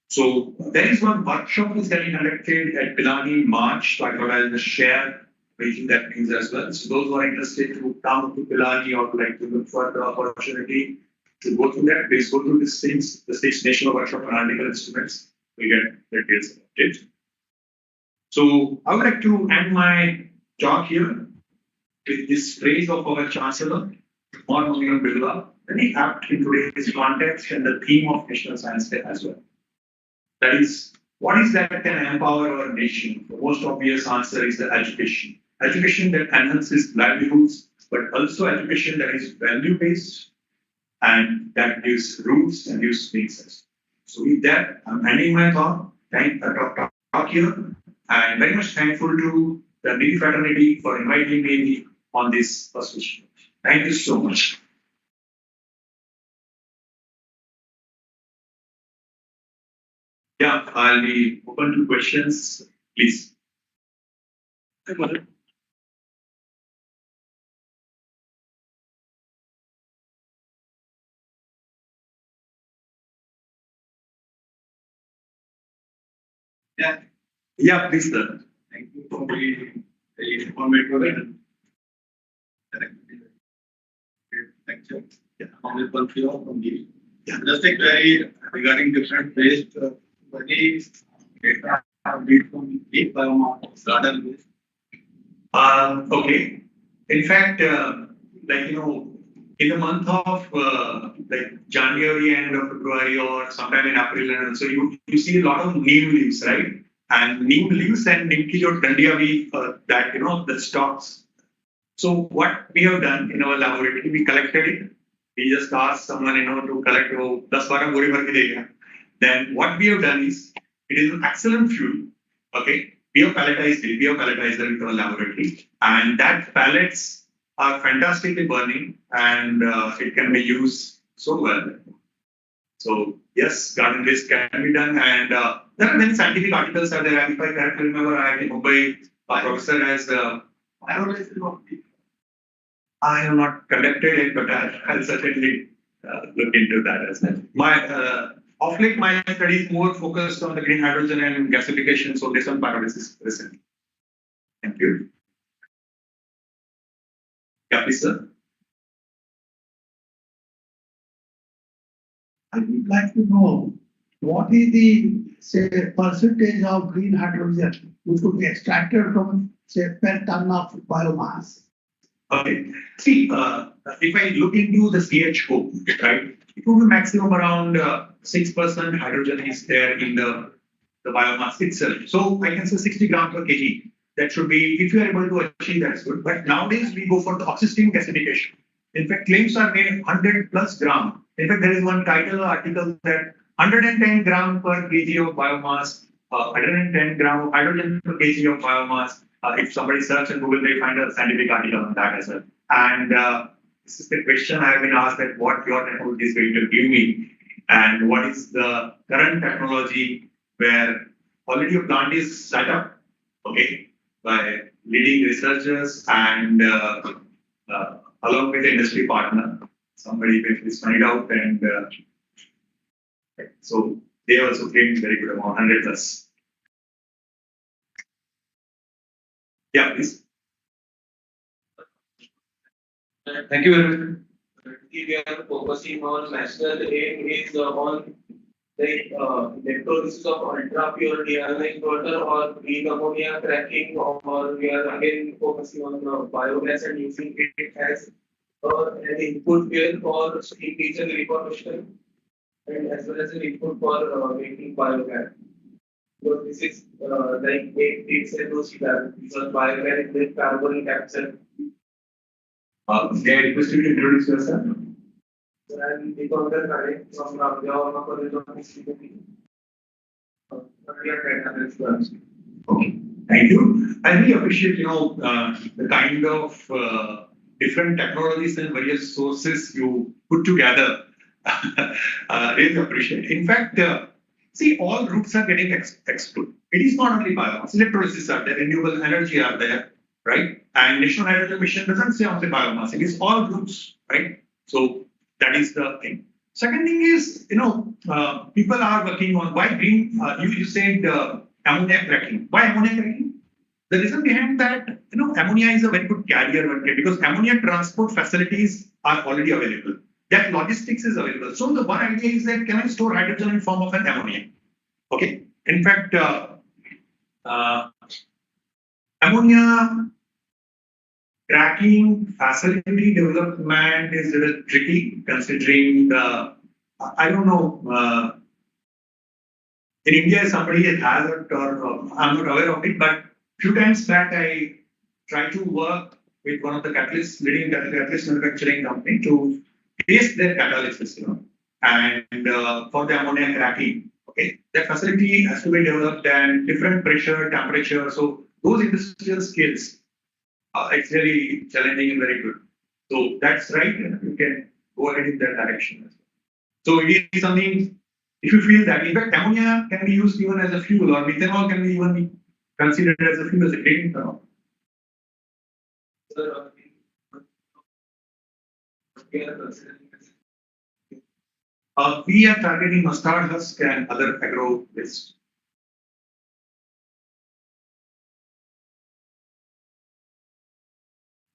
Speaker 3: So there is one workshop is getting conducted at Pilani in March, so I thought I'll just share making that news as well. So those who are interested to come to Pilani or would like to look for the opportunity to go through that, please go through these things, the 6th National Workshop on Analytical Instruments. We get details about it. So I would like to end my talk here with this phrase of our Chancellor, Mohan Birla, very apt in today's context and the theme of National Science Day as well. That is, what is that can empower our nation? The most obvious answer is the education. Education that enhances livelihoods, but also education that is value-based and that gives roots and gives bases. So with that, I'm ending my talk. Talk here, and very much thankful to the NEERI fraternity for inviting me on this first mission. Thank you so much. Yeah, I'll be open to questions, please. Yeah, please, sir.
Speaker 4: Thank you for being very informative and lecture. Honorable Theo from NEERI. Just a query regarding different waste. Any data read from deep biomass, garden waste?
Speaker 3: Okay. In fact, in the month of January, end of February, or sometime in April, and so you see a lot of neem leaves, right? And neem leaves and nimki or dandiya the stocks. So what we have done in our laboratory, we collected it. We just asked someone to collect 10-12 bore bhar ke dega. Then what we have done is, it is an excellent fuel. Okay, we have pelletized it. We have pelletized it in our laboratory, and that pellets are fantastically burning, and it can be used so well. So yes, garden waste can be done, and there are many scientific articles are there. If I correctly remember, I in Mumbai, a professor has. I have not conducted it, but I'll certainly look into that as well. Of late, my study is more focused on the green hydrogen and gasification, so this one pyrolysis present. Thank you. Yeah, please, sir.
Speaker 5: I would like to know what is the percentage of green hydrogen which could be extracted from per ton of biomass.
Speaker 3: Okay. See, if I look into the CHO, right, it will be maximum around 6% hydrogen is there in the biomass itself. So I can say 60 grams per kg. That should be, if you are able to achieve, that's good. But nowadays we go for the existing gasification. In fact, claims are made 100 plus gram. In fact, there is one title article that 110 gram per kg of biomass, 110 gram of hydrogen per kg of biomass. If somebody search in Google, they find a scientific article on that as well. And this is the question I have been asked, that what your technology is going to give me, and what is the current technology where already a plant is set up, okay, by leading researchers and along with the industry partner. Somebody basically spun it out, and so they also claimed very good amount, 100 plus. Yeah, please.
Speaker 6: Thank you very much. We are focusing on national aim is on the electrolysis of ultra pure deionized water or green ammonia cracking, or we are again focusing on biogas and using it as an input fuel for steam diesel reformation, and as well as an input for making biogas. So this is like it's a no-cigar, because biogas with carbon capture.
Speaker 3: May I request you to introduce yourself?
Speaker 6: I'm Deepankar Khare from Ramdev College of Institute.
Speaker 3: Okay, thank you. I really appreciate, the kind of different technologies and various sources you put together. Really appreciate. In fact, see, all routes are getting explored. It is not only biomass, electrolysis are there, renewable energy are there, right? And National Hydrogen Mission doesn't say only biomass; it is all routes, right? So that is the thing. Second thing is, people are working on why green. You said ammonia cracking. Why ammonia cracking? The reason behind that, ammonia is a very good carrier because ammonia transport facilities are already available. That logistics is available. So the one idea is that can I store hydrogen in form of an ammonia? Okay. In fact, ammonia cracking facility development is a little tricky considering I don't know, in India somebody has it or I'm not aware of it, but few times back I tried to work with one of the leading catalyst manufacturing company to test their catalysis, and for the ammonia cracking. Okay, that facility has to be developed and different pressure, temperature. So those industrial skills, it's really challenging and very good. So that's right. You can go ahead in that direction as well. So it is something. If you feel that, in fact, ammonia can be used even as a fuel, or methanol can even be considered as a fuel, as a green ethanol. We are targeting mustard husk and other agro waste.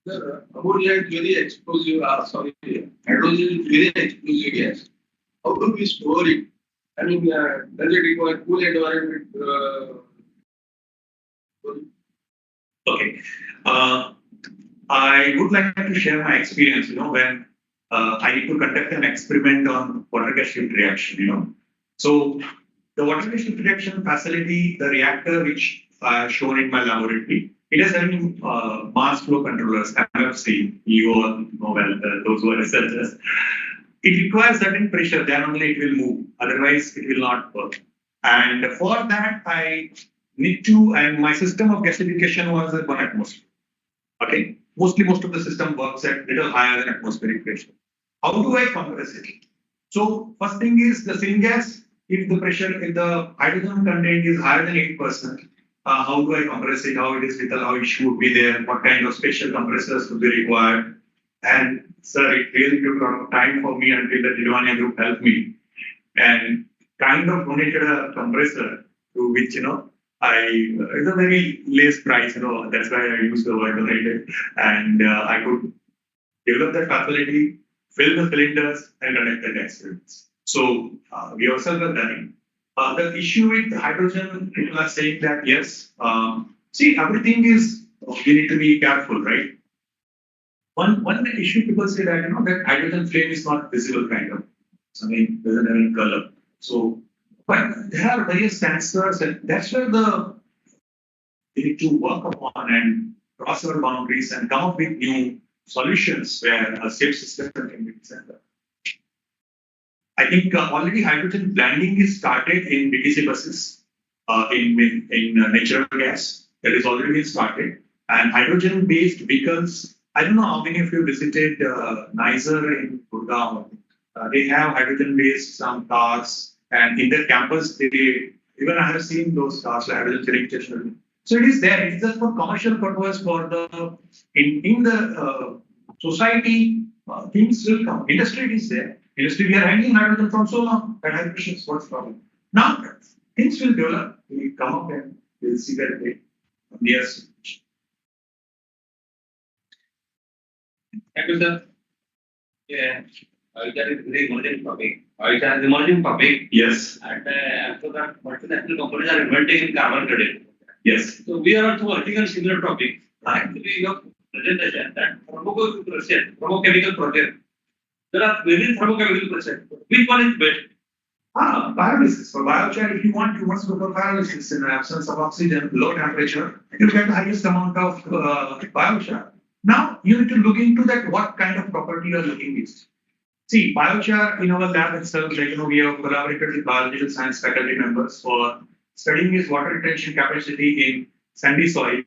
Speaker 4: Ammonia is very explosive. Hydrogen is very explosive gas. How do we store it? I mean, does it require cool environment?
Speaker 3: Okay. I would like to share my experience, when I need to conduct an experiment on water gas shift reaction, So the water gas shift reaction facility, the reactor which I have shown in my laboratory, it is having mass flow controllers, MFC. You all know well, those who are researchers. It requires certain pressure, then only it will move. Otherwise, it will not work. And for that, I need to, and my system of gasification was at 1 atmosphere. Okay. Most of the system works at little higher than atmospheric pressure. How do I compress it? So first thing is the syngas. If the hydrogen content is higher than 8%, how do I compress it? How it is lethal? How it should be there? What kind of special compressors would be required? And sir, it really took a lot of time for me until the Tidwania group helped me and kind of donated a compressor to which it's a very less price, that's why I used the word donated, and I could develop that facility, fill the cylinders, and conduct the experiments. So we ourselves are done. The issue with hydrogen, people are saying that yes, see, everything is, we need to be careful, right? One issue people say that that hydrogen flame is not visible kind of. Doesn't have any color. So, but there are various sensors, and that's where we need to work upon and cross our boundaries and come up with new solutions where a safe system can be designed. I think already hydrogen blending is started in BTC buses, in natural gas. That is already been started. And hydrogen-based vehicles, I don't know how many of you visited Nizer in Gurgaon. They have hydrogen-based some cars, and in their campus, even I have seen those cars, hydrogen filling station. So it is there. It is just for commercial purpose. For the in the society, things will come. Industry is there. Industry, we are handling hydrogen from so long that hydrogen is what's the problem. Now things will develop. We come up and we'll see that way. Yes.
Speaker 6: Thank you, sir. Yeah, that is very emerging topic. It is emerging topic.
Speaker 3: Yes.
Speaker 6: And after that, multinational companies are inventing carbon credit.
Speaker 3: Yes.
Speaker 6: So we are also working on similar topics. Actually, your presentation that thermochemical project. There are various thermochemical projects. Which one is best?
Speaker 3: Pyrolysis. For biochar, if you want, you must go for pyrolysis in the absence of oxygen, low temperature. You get the highest amount of biochar. Now you need to look into that. What kind of property you are looking at. See, biochar in our lab itself, we have collaborated with biological science faculty members for studying its water retention capacity in sandy soil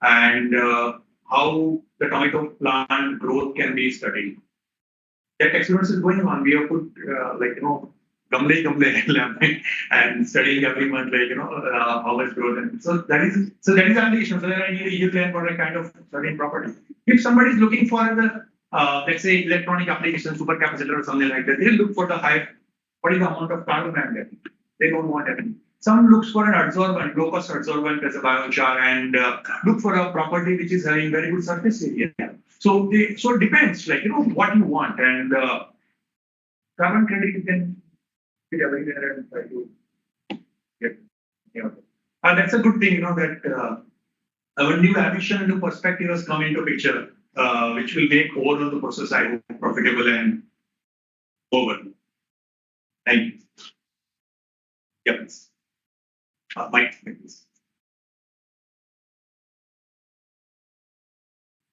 Speaker 3: and how the tomato plant growth can be studied. That experiments is going on. We have put gamle and studying every month, how much growth. And so that is application. So there I need a yield plan for a kind of certain property. If somebody is looking for the let's say electronic application, supercapacitor or something like that, they'll look for the high, what is the amount of carbon I'm getting. They don't want anything. Some looks for an adsorbent, low cost adsorbent as a biochar and look for a property which is having very good surface area. So it depends, what you want, and carbon credit you can get everywhere and try to get. That's a good thing, that our new ambition and new perspective has come into picture, which will make overall the process I hope profitable and over. Thank you. Yep. Mike, please.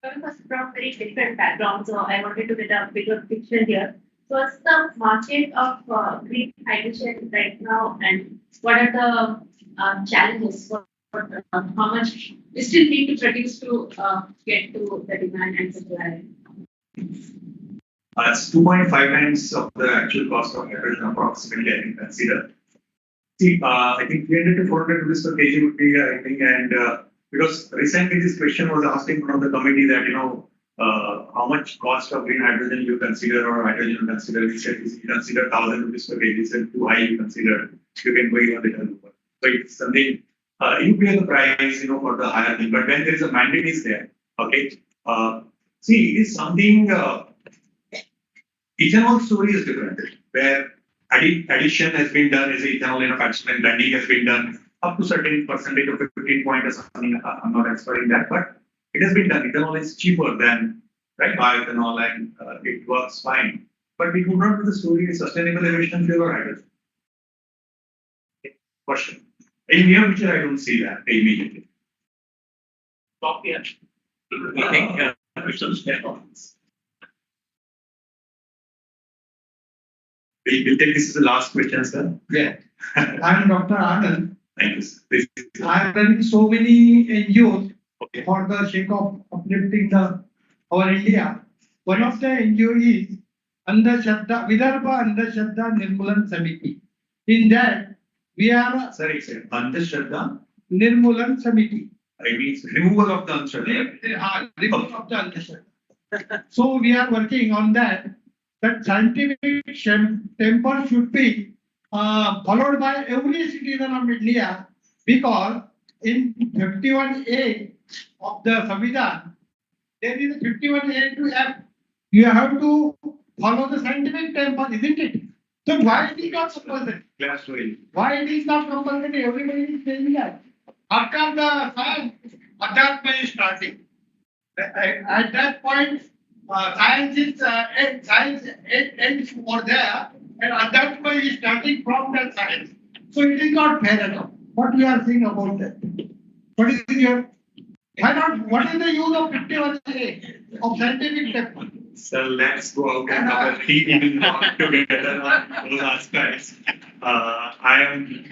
Speaker 7: I was from very different backgrounds, so I wanted to get a bigger picture here. So, what's the market of green hydrogen right now, and what are the challenges? How much we still need to produce to get to the demand and supply?
Speaker 3: It's 2.5 times of the actual cost of hydrogen, approximately, I can consider. See, I think 300 to 400 rupees per kg would be, I think, and because recently this question was asked in front of the committee that, how much cost of green hydrogen you consider or hydrogen you consider. We said you consider 1,000 rupees per kg, said too high you consider, you can go even a little lower. So it's something, you pay the price, for the higher thing, but when there is a mandate is there, okay. See, it is something, ethanol story is different, where addition has been done as ethanol in a fraction and blending has been done up to certain percentage of 15 point or something. I'm not expert in that, but it has been done. Ethanol is cheaper than bioethanol and it works fine. But we could not do the story sustainable aviation fuel or hydrogen. Okay. Question. In near future, I don't see that immediately. Stop here. I think questions there. We'll take this as the last question, sir.
Speaker 5: Yeah. I'm Dr. Anand.
Speaker 3: Thank you, sir.
Speaker 5: I am running so many NGOs
Speaker 3: Okay.
Speaker 5: for the sake of uplifting our India. One of the NGOs is Vidarbha Andhashraddha Nirmulan Samiti. In that, we are
Speaker 3: Sorry, sir. Andhashraddha.
Speaker 5: Nirmulan Samiti.
Speaker 3: It means removal of the Andhashraddha.
Speaker 5: Removal of the Andhashraddha. So we are working on that. That scientific temper should be followed by every citizen of India, because in 51A of the Samvidhan, there is a 51A to F. You have to follow the scientific temper, isn't it? So why it is not compulsory?
Speaker 3: Class story.
Speaker 5: Why it is not compulsory? Everybody is saying that. After the science, Adhyatma is starting. At that point, science ends over there, and Adhyatma is starting from that science. So it is not fair at all. What we are saying about that? What is your? Why not? What is the use of 51A? of scientific temper.
Speaker 3: So let's go out and have a tea and talk together on those aspects. I am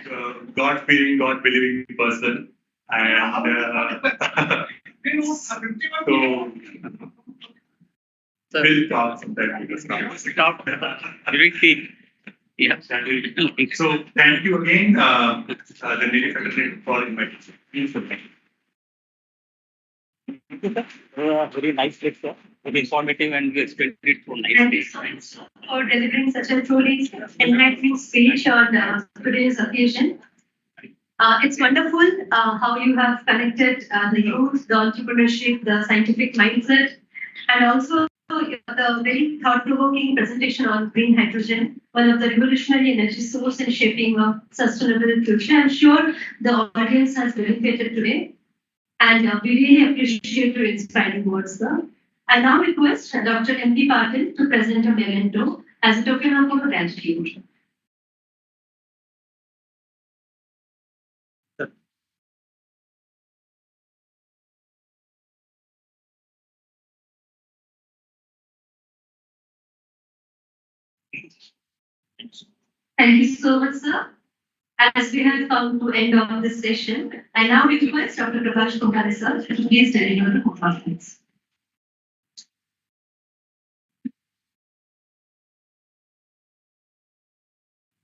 Speaker 3: God-fearing, God-believing person, and so we'll talk sometime.
Speaker 2: Stop during tea. Yeah.
Speaker 3: So thank you again, the NEERI Secretary, for inviting.
Speaker 2: Very nice lecture, very informative, and you explained it so
Speaker 1: Thank you
Speaker 2: nicely.
Speaker 1: so much for delivering such a truly enlightening speech on today's occasion. It's wonderful how you have connected the youth, the entrepreneurship, the scientific mindset, and also the very thought-provoking presentation on green hydrogen, one of the revolutionary energy source in shaping a sustainable future. I'm sure the audience has benefited today, and we really appreciate your inspiring words, sir. I now request Dr. M.P. Patil to present a memento as a token of our gratitude. Thank you so much, sir. As we have come to end of this session, I now request Dr. Prakash Kumar, sir, to please deliver the conference.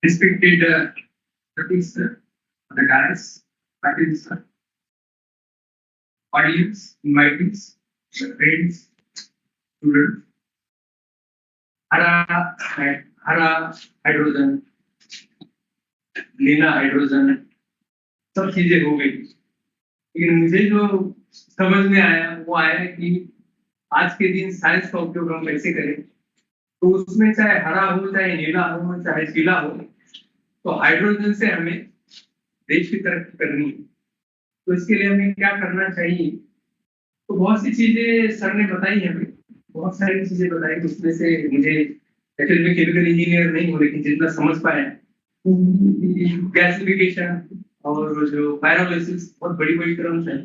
Speaker 8: Respected sir, the guys, faculty, sir, audience, invitees, friends, students, हरा hydrogen, नीला hydrogen, सब चीजें हो गई। लेकिन मुझे जो समझ में आया वो आया कि आज के दिन साइंस का उपयोग हम कैसे करें। तो उसमें चाहे हरा हो, चाहे नीला हो, चाहे पीला हो, तो हाइड्रोजन से हमें देश की तरक्की करनी है। तो इसके लिए हमें क्या करना चाहिए? तो बहुत सी चीजें सर ने बताई हमें, बहुत सारी चीजें बताई। उसमें से मुझे एक्चुअली में केमिकल इंजीनियर नहीं हूँ, लेकिन जितना समझ पाया गैसिफिकेशन और जो पायरोलिसिस बहुत बड़ी बड़ी टर्म्स हैं।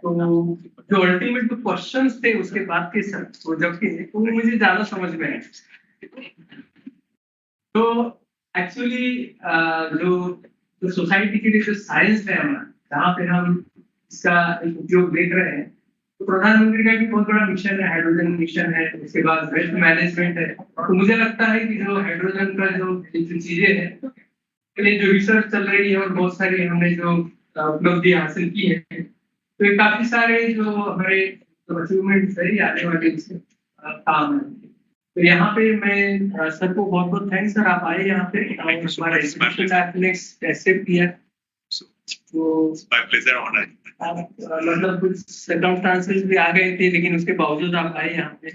Speaker 8: तो जो अल्टीमेट जो क्वेश्चंस थे उसके बाद के सर वो जब के तो मुझे ज्यादा समझ में आए। तो एक्चुअली जो सोसाइटी के लिए जो साइंस है हमारा, जहाँ पे हम इसका एक उपयोग देख रहे हैं, तो प्रधानमंत्री का भी बहुत बड़ा मिशन है, हाइड्रोजन मिशन है। उसके बाद वेस्ट मैनेजमेंट है। तो मुझे लगता है कि जो हाइड्रोजन का जो चीजें हैं, के लिए जो रिसर्च चल रही है और बहुत सारी हमने जो उपलब्धि हासिल की है, तो ये काफी सारे जो हमारे अचीवमेंट्स है आने वाले काम है। तो यहाँ पे मैं सर को बहुत बहुत थैंक्स सर, आप आए यहाँ पे हमारा एक्सपीरियंस आपने एक्सेप्ट किया। तो मतलब कुछ सर्कमस्टांसेस भी आ गए थे, लेकिन उसके बावजूद आप आए यहाँ पे,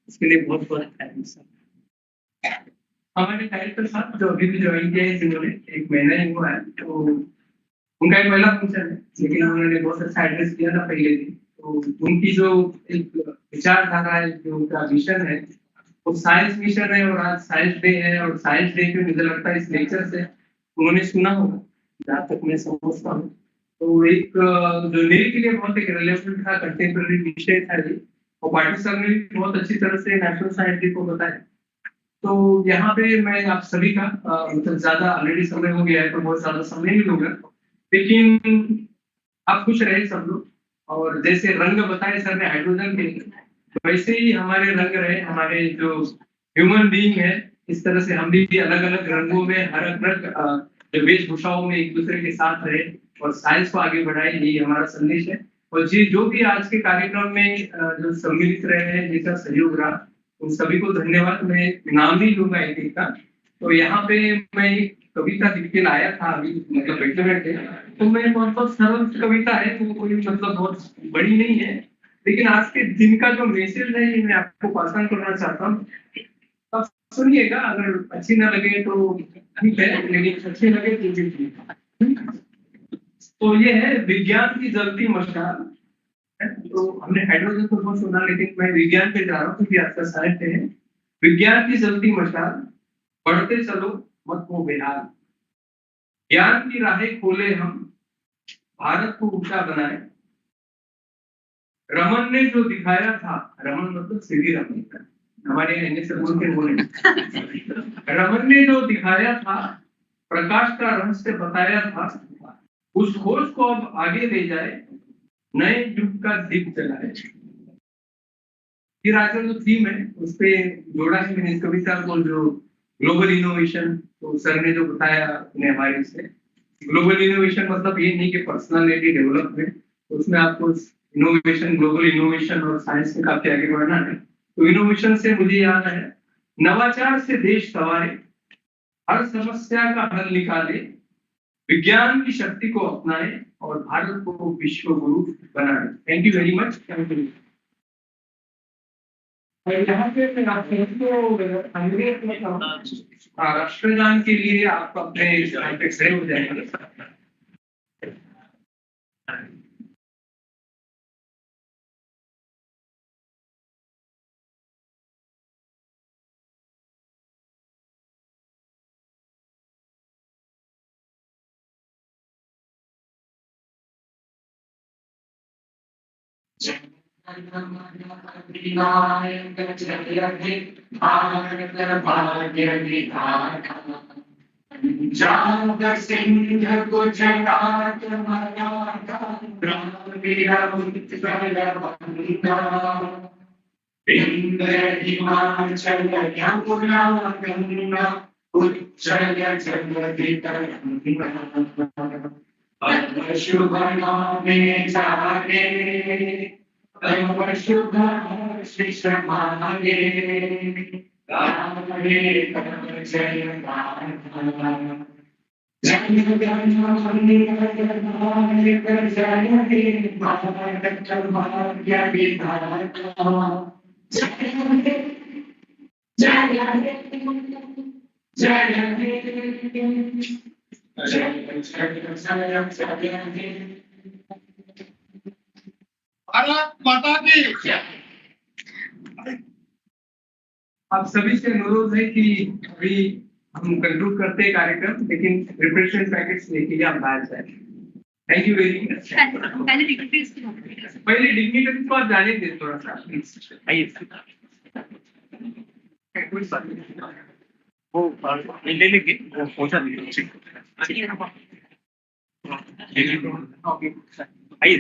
Speaker 8: इसके लिए बहुत बहुत थैंक्स सर। हमारे डायरेक्टर साहब जो अभी भी ज्वाइन किया है, जिन्होंने 1 महीना ही हुआ है, तो उनका एक पहला फंक्शन है, लेकिन उन्होंने बहुत अच्छा एड्रेस किया था पहले दिन। तो उनकी जो एक विचारधारा है, जो उनका मिशन है, वो साइंस मिशन है। और आज साइंस डे है, और साइंस डे पे मुझे लगता है इस लेक्चर से उन्होंने सुना होगा, जहाँ तक मैं समझता हूँ। तो एक जो NEERI के लिए बहुत एक रिलेवेंट था, कंटेम्पररी विषय था ये, और पाटिल सर ने भी बहुत अच्छी तरह से नेशनल साइंस डे को बताया। तो यहाँ पे मैं आप सभी का मतलब ज्यादा ऑलरेडी समय हो गया है, तो बहुत ज्यादा समय नहीं लूंगा, लेकिन आप खुश रहे सब लोग। और जैसे रंग बताए सर ने हाइड्रोजन के, वैसे ही हमारे रंग रहे, हमारे जो ह्यूमन बीइंग है, इस तरह से हम भी अलग अलग रंगों में, अलग अलग जो वेशभूषाओं में एक दूसरे के साथ रहे और साइंस को आगे बढ़ाए, यही हमारा संदेश है। और जी जो भी आज के कार्यक्रम में जो सम्मिलित रहे हैं, जिनका सहयोग रहा, उन सभी को धन्यवाद। मैं नाम नहीं लूंगा एक एक का। तो यहाँ पे मैं एक कविता लिख के लाया था अभी, मतलब बैठे बैठे, तो मैं बहुत सरल कविता है, तो कोई मतलब बहुत बड़ी नहीं है, लेकिन आज के दिन का जो मैसेज है ये मैं आपको पास ऑन करना चाहता हूँ। आप सुनिएगा, अगर अच्छी ना लगे तो ठीक है, लेकिन अच्छी लगे तो भी ठीक है। तो ये है विज्ञान की जलती मशाल। तो हमने हाइड्रोजन को बहुत सुना, लेकिन मैं विज्ञान पे जा रहा हूँ क्योंकि आपका साहित्य है। विज्ञान की जलती मशाल, बढ़ते चलो मत हो बेहाल, ज्ञान की राहें खोले हम, भारत को ऊंचा बनाए, रमन ने जो दिखाया था, रमन मतलब सीधी रमन, हमारे एनएस बोलते बोले, रमन ने जो दिखाया था, प्रकाश का रहस्य बताया था, उस खोज को अब आगे ले जाए, नए युग का दीप जलाए। फिर आगे जो थीम है उस पे जोड़ा है मैंने इस कविता को, जो ग्लोबल इनोवेशन, तो सर ने जो बताया अपने हमारे से, ग्लोबल इनोवेशन मतलब ये नहीं कि पर्सनालिटी डेवलपमेंट, उसमें आपको इनोवेशन, ग्लोबल इनोवेशन और साइंस में काफी आगे बढ़ना है। तो इनोवेशन से मुझे याद है, नवाचार से देश संवारे, हर समस्या का हल निकाले, विज्ञान की शक्ति को अपनाए और भारत को विश्व गुरु बनाए। Thank you very much. Thank you. यहाँ पे मैं आप सबको अंग्रेज में राष्ट्रगान के लिए आप अपने खड़े हो जाएंगे।
Speaker 9: जाग सिंह गुजरात मराठा द्राविड़ उत्कल बंगा, इंद्र हिमाचल यमुना गंगा, उच्चल जगति तरंगा, पद्म शुभ नामे जागे, पद्म शुभ शिष मागे, जय जन गण मन नायक जय हे भारत भाग्य विधाता, जय हे जय हे जय हे।
Speaker 5: भारत माता की जय।
Speaker 8: आप सभी से अनुरोध है कि अभी हम कंक्लूड करते हैं कार्यक्रम, लेकिन रिफ्रेशमेंट पैकेट्स लेके आप बाहर जाए। Thank you very much. पहले डिग्निटरी को आप जाने दें थोड़ा सा प्लीज। आइए वो ले लेंगे, वो पहुंचा दीजिए। आइए।